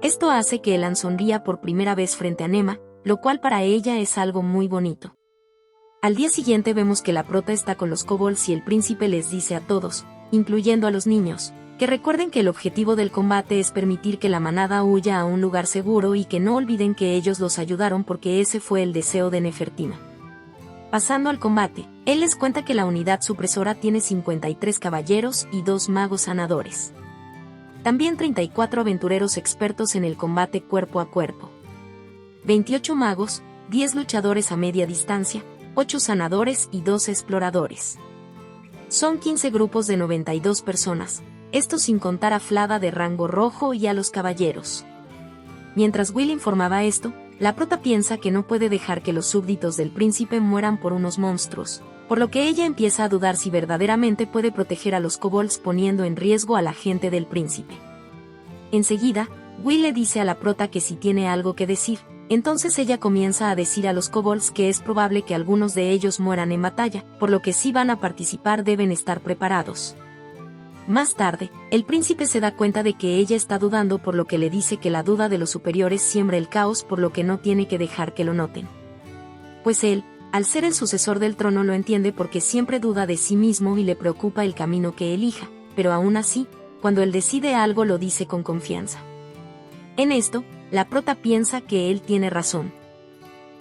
Esto hace que Elan sonría por primera vez frente a Nema, lo cual para ella es algo muy bonito. Al día siguiente vemos que la prota está con los kobolds y el príncipe les dice a todos, incluyendo a los niños, que recuerden que el objetivo del combate es permitir que la manada huya a un lugar seguro y que no olviden que ellos los ayudaron porque ese fue el deseo de Nefertina. Pasando al combate, él les cuenta que la unidad supresora tiene 53 caballeros y 2 magos sanadores. También 34 aventureros expertos en el combate cuerpo a cuerpo. 28 magos, 10 luchadores a media distancia, 8 sanadores y 2 exploradores. Son 15 grupos de 92 personas, esto sin contar a Flada de rango rojo y a los caballeros. Mientras Will informaba esto, la prota piensa que no puede dejar que los súbditos del príncipe mueran por unos monstruos, por lo que ella empieza a dudar si verdaderamente puede proteger a los kobolds poniendo en riesgo a la gente del príncipe. Enseguida, Will le dice a la prota que si tiene algo que decir, entonces ella comienza a decir a los kobolds que es probable que algunos de ellos mueran en batalla, por lo que si van a participar deben estar preparados. Más tarde, el príncipe se da cuenta de que ella está dudando por lo que le dice que la duda de los superiores siembra el caos por lo que no tiene que dejar que lo noten. Pues él, al ser el sucesor del trono lo entiende porque siempre duda de sí mismo y le preocupa el camino que elija, pero aún así, cuando él decide algo lo dice con confianza. En esto, la prota piensa que él tiene razón.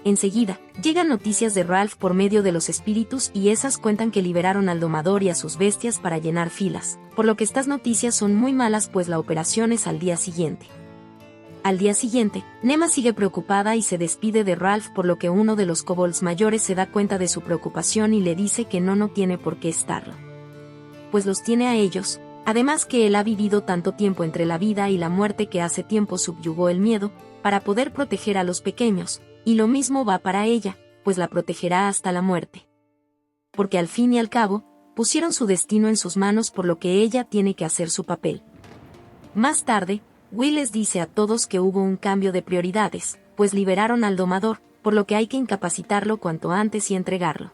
Enseguida, llegan noticias de Ralph por medio de los espíritus y esas cuentan que liberaron al domador y a sus bestias para llenar filas, por lo que estas noticias son muy malas pues la operación es al día siguiente. Al día siguiente, Nema sigue preocupada y se despide de Ralph por lo que uno de los kobolds mayores se da cuenta de su preocupación y le dice que no tiene por qué estarlo. Pues los tiene a ellos, además que él ha vivido tanto tiempo entre la vida y la muerte que hace tiempo subyugó el miedo, para poder proteger a los pequeños, y lo mismo va para ella, pues la protegerá hasta la muerte. Porque al fin y al cabo, pusieron su destino en sus manos por lo que ella tiene que hacer su papel. Más tarde, Will les dice a todos que hubo un cambio de prioridades, pues liberaron al domador, por lo que hay que incapacitarlo cuanto antes y entregarlo.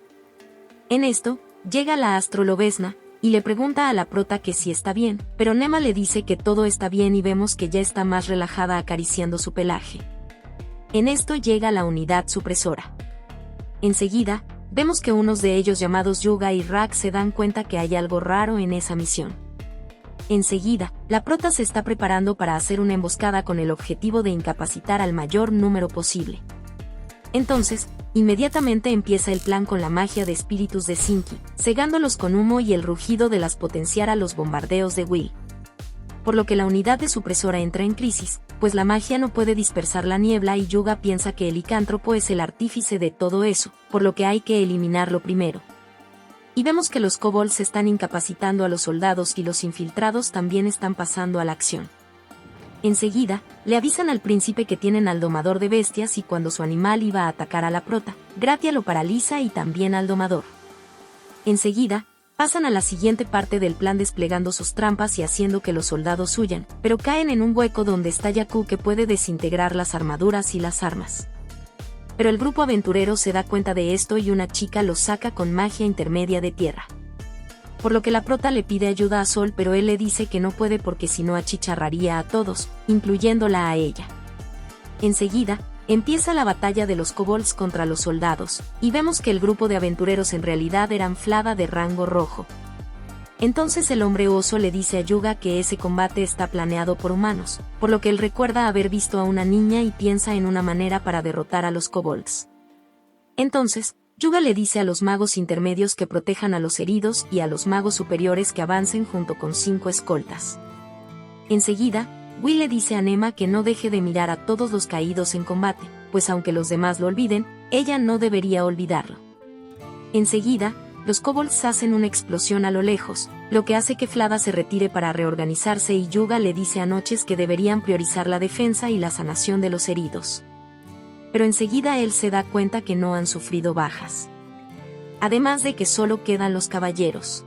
En esto, llega la astrolobesna, y le pregunta a la prota que si está bien, pero Nema le dice que todo está bien y vemos que ya está más relajada acariciando su pelaje. En esto llega la unidad supresora. Enseguida, vemos que unos de ellos llamados Yuga y Rak se dan cuenta que hay algo raro en esa misión. Enseguida, la prota se está preparando para hacer una emboscada con el objetivo de incapacitar al mayor número posible. Entonces, inmediatamente empieza el plan con la magia de espíritus de Sinki, cegándolos con humo y el rugido de las potenciar a los bombardeos de Will. Por lo que la unidad de supresora entra en crisis, pues la magia no puede dispersar la niebla y Yuga piensa que el licántropo es el artífice de todo eso, por lo que hay que eliminarlo primero. Y vemos que los kobolds están incapacitando a los soldados y los infiltrados también están pasando a la acción. Enseguida, le avisan al príncipe que tienen al domador de bestias y cuando su animal iba a atacar a la prota, Gratia lo paraliza y también al domador. Enseguida, pasan a la siguiente parte del plan desplegando sus trampas y haciendo que los soldados huyan, pero caen en un hueco donde está Yaku que puede desintegrar las armaduras y las armas. Pero el grupo aventurero se da cuenta de esto y una chica los saca con magia intermedia de tierra. Por lo que la prota le pide ayuda a Sol, pero él le dice que no puede porque si no achicharraría a todos, incluyéndola a ella. Enseguida, empieza la batalla de los kobolds contra los soldados, y vemos que el grupo de aventureros en realidad eran Flada de rango rojo. Entonces el hombre oso le dice a Yuga que ese combate está planeado por humanos, por lo que él recuerda haber visto a una niña y piensa en una manera para derrotar a los kobolds. Entonces, Yuga le dice a los magos intermedios que protejan a los heridos y a los magos superiores que avancen junto con 5 escoltas. Enseguida, Will le dice a Nema que no deje de mirar a todos los caídos en combate, pues aunque los demás lo olviden, ella no debería olvidarlo. Enseguida, los kobolds hacen una explosión a lo lejos, lo que hace que Flada se retire para reorganizarse y Yuga le dice a Noches que deberían priorizar la defensa y la sanación de los heridos. Pero enseguida él se da cuenta que no han sufrido bajas. Además de que solo quedan los caballeros.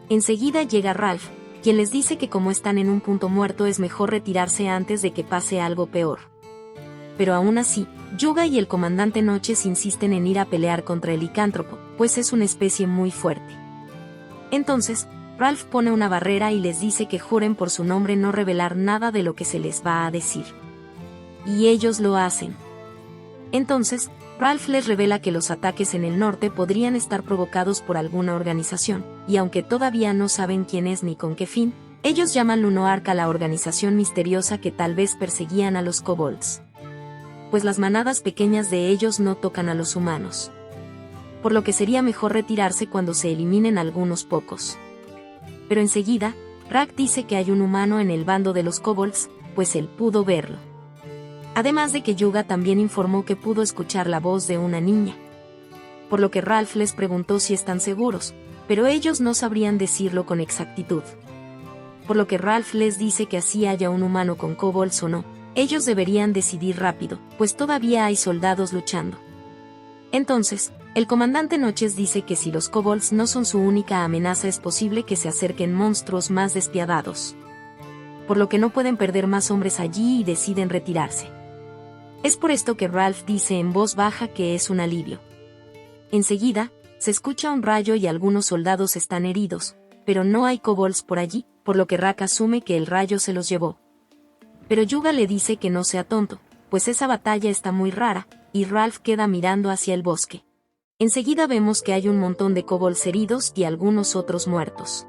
Enseguida llega Ralph, quien les dice que como están en un punto muerto es mejor retirarse antes de que pase algo peor. Pero aún así, Yuga y el comandante Noches insisten en ir a pelear contra el licántropo, pues es una especie muy fuerte. Entonces, Ralph pone una barrera y les dice que juren por su nombre no revelar nada de lo que se les va a decir. Y ellos lo hacen. Entonces, Ralph les revela que los ataques en el norte podrían estar provocados por alguna organización, y aunque todavía no saben quién es ni con qué fin, ellos llaman Lunoark a la organización misteriosa que tal vez perseguían a los kobolds. Pues las manadas pequeñas de ellos no tocan a los humanos. Por lo que sería mejor retirarse cuando se eliminen algunos pocos. Pero enseguida, Rak dice que hay un humano en el bando de los kobolds, pues él pudo verlo. Además de que Yuga también informó que pudo escuchar la voz de una niña. Por lo que Ralph les preguntó si están seguros, pero ellos no sabrían decirlo con exactitud. Por lo que Ralph les dice que así haya un humano con kobolds o no, ellos deberían decidir rápido, pues todavía hay soldados luchando. Entonces, el comandante Noches dice que si los kobolds no son su única amenaza es posible que se acerquen monstruos más despiadados. Por lo que no pueden perder más hombres allí y deciden retirarse. Es por esto que Ralph dice en voz baja que es un alivio. Enseguida, se escucha un rayo y algunos soldados están heridos, pero no hay kobolds por allí, por lo que Rak asume que el rayo se los llevó. Pero Yuga le dice que no sea tonto, pues esa batalla está muy rara, y Ralph queda mirando hacia el bosque. Enseguida vemos que hay un montón de kobolds heridos y algunos otros muertos.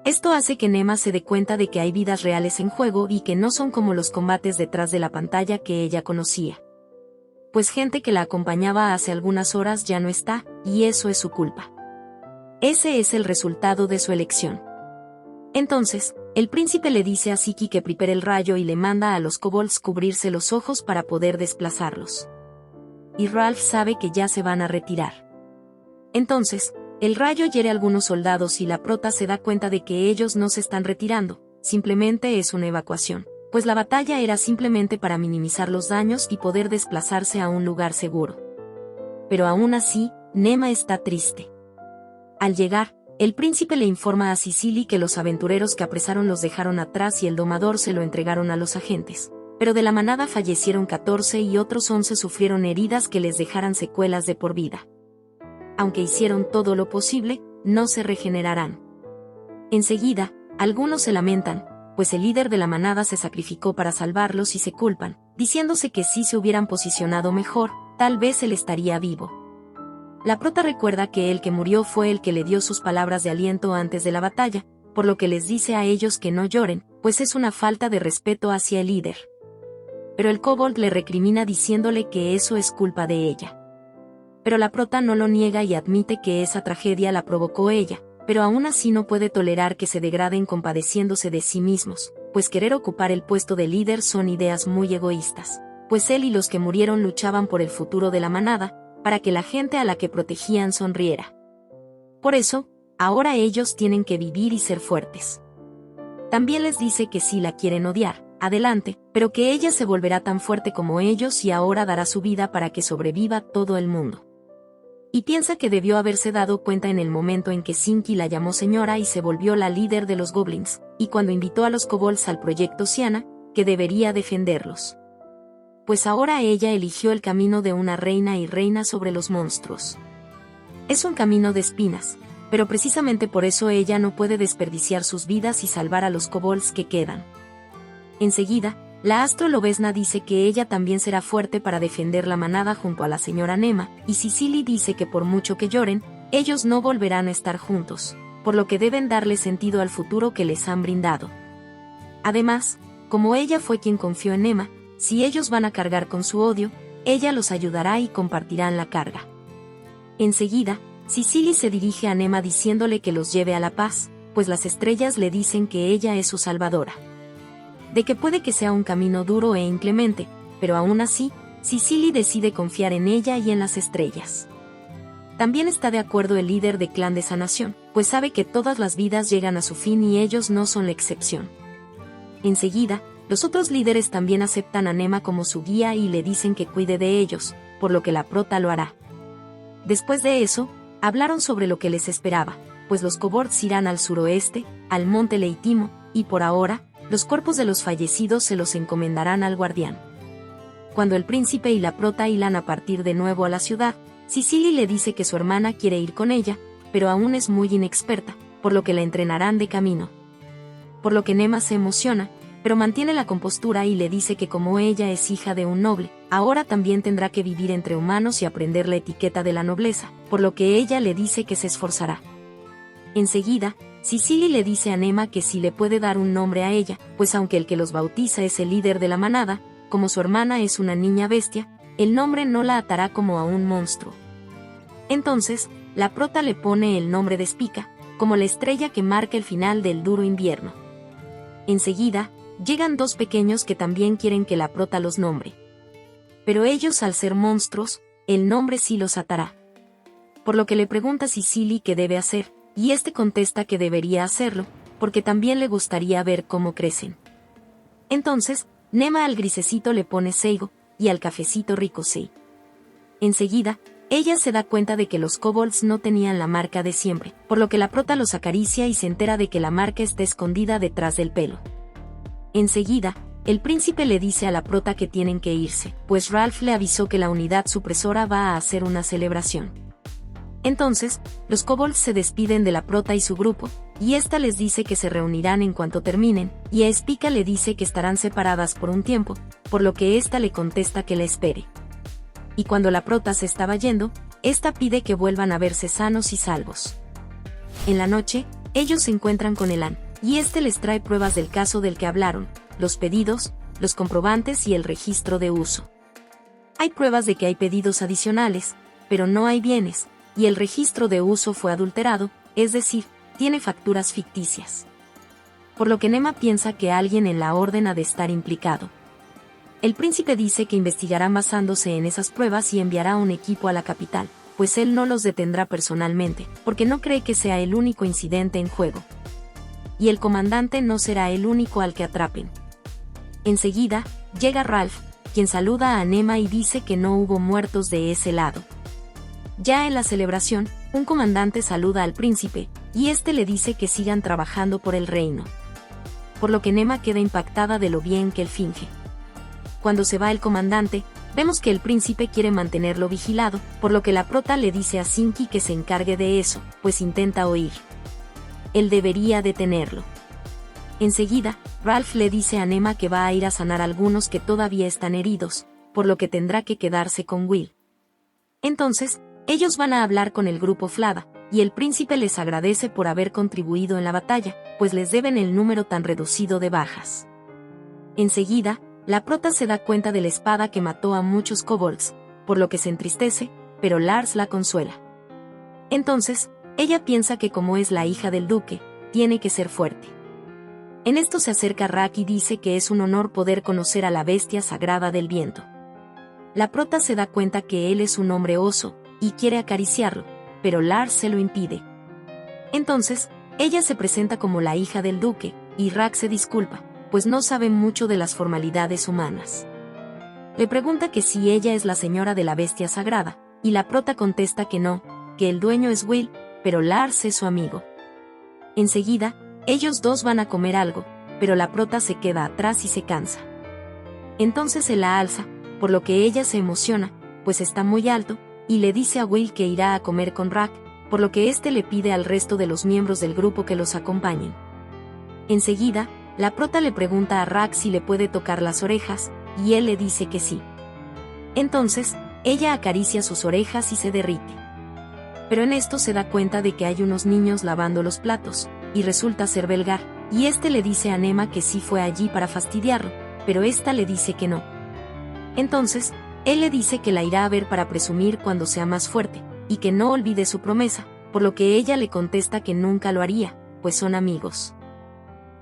Esto hace que Nema se dé cuenta de que hay vidas reales en juego y que no son como los combates detrás de la pantalla que ella conocía. Pues gente que la acompañaba hace algunas horas ya no está, y eso es su culpa. Ese es el resultado de su elección. Entonces, el príncipe le dice a Siki que prepare el rayo y le manda a los kobolds cubrirse los ojos para poder desplazarlos. Y Ralph sabe que ya se van a retirar. Entonces, el rayo hiere a algunos soldados y la prota se da cuenta de que ellos no se están retirando, simplemente es una evacuación, pues la batalla era simplemente para minimizar los daños y poder desplazarse a un lugar seguro. Pero aún así, Nema está triste. Al llegar, el príncipe le informa a Sicily que los aventureros que apresaron los dejaron atrás y el domador se lo entregaron a los agentes. Pero de la manada fallecieron 14 y otros 11 sufrieron heridas que les dejaran secuelas de por vida. Aunque hicieron todo lo posible, no se regenerarán. Enseguida, algunos se lamentan, pues el líder de la manada se sacrificó para salvarlos y se culpan, diciéndose que si se hubieran posicionado mejor, tal vez él estaría vivo. La prota recuerda que el que murió fue el que le dio sus palabras de aliento antes de la batalla, por lo que les dice a ellos que no lloren, pues es una falta de respeto hacia el líder. Pero el kobold le recrimina diciéndole que eso es culpa de ella. Pero la prota no lo niega y admite que esa tragedia la provocó ella, pero aún así no puede tolerar que se degraden compadeciéndose de sí mismos, pues querer ocupar el puesto de líder son ideas muy egoístas, pues él y los que murieron luchaban por el futuro de la manada, para que la gente a la que protegían sonriera. Por eso, ahora ellos tienen que vivir y ser fuertes. También les dice que si la quieren odiar, adelante, pero que ella se volverá tan fuerte como ellos y ahora dará su vida para que sobreviva todo el mundo. Y piensa que debió haberse dado cuenta en el momento en que Sinki la llamó señora y se volvió la líder de los goblins, y cuando invitó a los kobolds al proyecto Siana, que debería defenderlos. pues ahora ella eligió el camino de una reina y reina sobre los monstruos. Es un camino de espinas, pero precisamente por eso ella no puede desperdiciar sus vidas y salvar a los kobolds que quedan. Enseguida, la astro lobezna dice que ella también será fuerte para defender la manada junto a la señora Nema, y Sicily dice que por mucho que lloren, ellos no volverán a estar juntos, por lo que deben darle sentido al futuro que les han brindado. Además, como ella fue quien confió en Nema, si ellos van a cargar con su odio, ella los ayudará y compartirán la carga. Enseguida, Sicily se dirige a Nema diciéndole que los lleve a la paz, pues las estrellas le dicen que ella es su salvadora. De que puede que sea un camino duro e inclemente, pero aún así, Sicily decide confiar en ella y en las estrellas. También está de acuerdo el líder de clan de sanación, pues sabe que todas las vidas llegan a su fin y ellos no son la excepción. Enseguida, los otros líderes también aceptan a Nema como su guía y le dicen que cuide de ellos, por lo que la prota lo hará. Después de eso, hablaron sobre lo que les esperaba, pues los kobolds irán al suroeste, al monte Leitimo, y por ahora, los cuerpos de los fallecidos se los encomendarán al guardián. Cuando el príncipe y la prota hilan a partir de nuevo a la ciudad, Sicily le dice que su hermana quiere ir con ella, pero aún es muy inexperta, por lo que la entrenarán de camino. Por lo que Nema se emociona, pero mantiene la compostura y le dice que como ella es hija de un noble, ahora también tendrá que vivir entre humanos y aprender la etiqueta de la nobleza, por lo que ella le dice que se esforzará. Enseguida, Sicily le dice a Nema que sí le puede dar un nombre a ella, pues aunque el que los bautiza es el líder de la manada, como su hermana es una niña bestia, el nombre no la atará como a un monstruo. Entonces, la prota le pone el nombre de Spica, como la estrella que marca el final del duro invierno. Enseguida, llegan dos pequeños que también quieren que la prota los nombre. Pero ellos, al ser monstruos, el nombre sí los atará. Por lo que le pregunta a Sicily qué debe hacer, y este contesta que debería hacerlo, porque también le gustaría ver cómo crecen. Entonces, Nema al grisecito le pone Seigo, y al cafecito Ricochet. Enseguida, ella se da cuenta de que los kobolds no tenían la marca de siempre, por lo que la prota los acaricia y se entera de que la marca está escondida detrás del pelo. Enseguida, el príncipe le dice a la prota que tienen que irse, pues Ralph le avisó que la unidad supresora va a hacer una celebración. Entonces, los kobolds se despiden de la prota y su grupo, y ésta les dice que se reunirán en cuanto terminen, y a Spica le dice que estarán separadas por un tiempo, por lo que ésta le contesta que la espere. Y cuando la prota se estaba yendo, ésta pide que vuelvan a verse sanos y salvos. En la noche, ellos se encuentran con Elan, y este les trae pruebas del caso del que hablaron, los pedidos, los comprobantes y el registro de uso. Hay pruebas de que hay pedidos adicionales, pero no hay bienes, y el registro de uso fue adulterado, es decir, tiene facturas ficticias. Por lo que Nema piensa que alguien en la orden ha de estar implicado. El príncipe dice que investigarán basándose en esas pruebas y enviará un equipo a la capital, pues él no los detendrá personalmente, porque no cree que sea el único incidente en juego. Y el comandante no será el único al que atrapen. Enseguida, llega Ralph, quien saluda a Nema y dice que no hubo muertos de ese lado. Ya en la celebración, un comandante saluda al príncipe, y este le dice que sigan trabajando por el reino. Por lo que Nema queda impactada de lo bien que él finge. Cuando se va el comandante, vemos que el príncipe quiere mantenerlo vigilado, por lo que la prota le dice a Sinki que se encargue de eso, pues intenta huir. Él debería detenerlo. Enseguida, Ralph le dice a Nema que va a ir a sanar a algunos que todavía están heridos, por lo que tendrá que quedarse con Will. Entonces, ellos van a hablar con el grupo Flada, y el príncipe les agradece por haber contribuido en la batalla, pues les deben el número tan reducido de bajas. Enseguida, la prota se da cuenta de la espada que mató a muchos kobolds, por lo que se entristece, pero Lars la consuela. Entonces, ella piensa que como es la hija del duque, tiene que ser fuerte. En esto se acerca Rak y dice que es un honor poder conocer a la bestia sagrada del viento. La prota se da cuenta que él es un hombre oso, y quiere acariciarlo, pero Lars se lo impide. Entonces, ella se presenta como la hija del duque, y Rak se disculpa, pues no sabe mucho de las formalidades humanas. Le pregunta que si ella es la señora de la bestia sagrada, y la prota contesta que no, que el dueño es Will, pero Lars es su amigo. Enseguida, ellos dos van a comer algo, pero la prota se queda atrás y se cansa. Entonces se la alza, por lo que ella se emociona, pues está muy alto, y le dice a Will que irá a comer con Rack, por lo que éste le pide al resto de los miembros del grupo que los acompañen. Enseguida, la prota le pregunta a Rack si le puede tocar las orejas, y él le dice que sí. Entonces, ella acaricia sus orejas y se derrite. Pero en esto se da cuenta de que hay unos niños lavando los platos, y resulta ser Belgar, y este le dice a Nema que sí fue allí para fastidiarlo, pero esta le dice que no. Entonces, él le dice que la irá a ver para presumir cuando sea más fuerte, y que no olvide su promesa, por lo que ella le contesta que nunca lo haría, pues son amigos.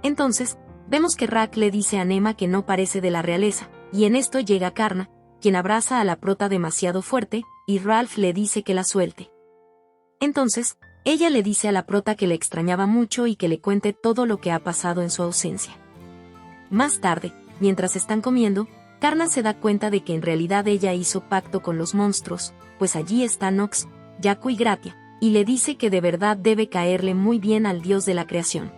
Entonces, vemos que Rack le dice a Nema que no parece de la realeza, y en esto llega Karna, quien abraza a la prota demasiado fuerte, y Ralph le dice que la suelte. Entonces, ella le dice a la prota que le extrañaba mucho y que le cuente todo lo que ha pasado en su ausencia. Más tarde, mientras están comiendo, Karna se da cuenta de que en realidad ella hizo pacto con los monstruos, pues allí está Nox, Yaku y Gratia, y le dice que de verdad debe caerle muy bien al dios de la creación.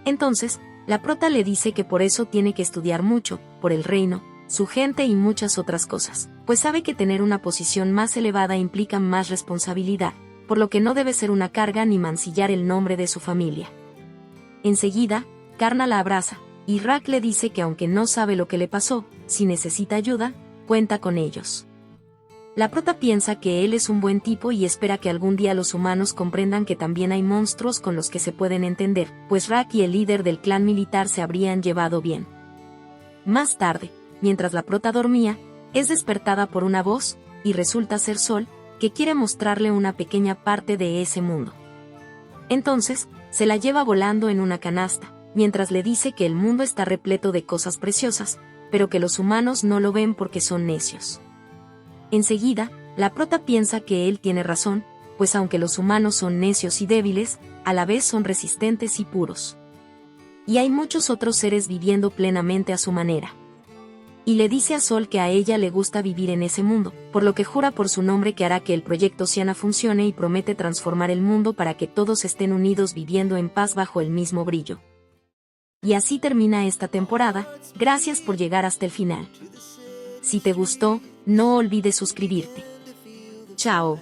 Entonces, la prota le dice que por eso tiene que estudiar mucho, por el reino, su gente y muchas otras cosas, pues sabe que tener una posición más elevada implica más responsabilidad, por lo que no debe ser una carga ni mancillar el nombre de su familia. Enseguida, Karna la abraza, y Rack le dice que aunque no sabe lo que le pasó, si necesita ayuda, cuenta con ellos. La prota piensa que él es un buen tipo y espera que algún día los humanos comprendan que también hay monstruos con los que se pueden entender, pues Rack y el líder del clan militar se habrían llevado bien. Más tarde, mientras la prota dormía, es despertada por una voz, y resulta ser Sol, que quiere mostrarle una pequeña parte de ese mundo. Entonces, se la lleva volando en una canasta, mientras le dice que el mundo está repleto de cosas preciosas, pero que los humanos no lo ven porque son necios. Enseguida, la prota piensa que él tiene razón, pues aunque los humanos son necios y débiles, a la vez son resistentes y puros. Y hay muchos otros seres viviendo plenamente a su manera. Y le dice a Sol que a ella le gusta vivir en ese mundo, por lo que jura por su nombre que hará que el proyecto Siana funcione y promete transformar el mundo para que todos estén unidos viviendo en paz bajo el mismo brillo. Y así termina esta temporada, gracias por llegar hasta el final. Si te gustó, no olvides suscribirte. Chao.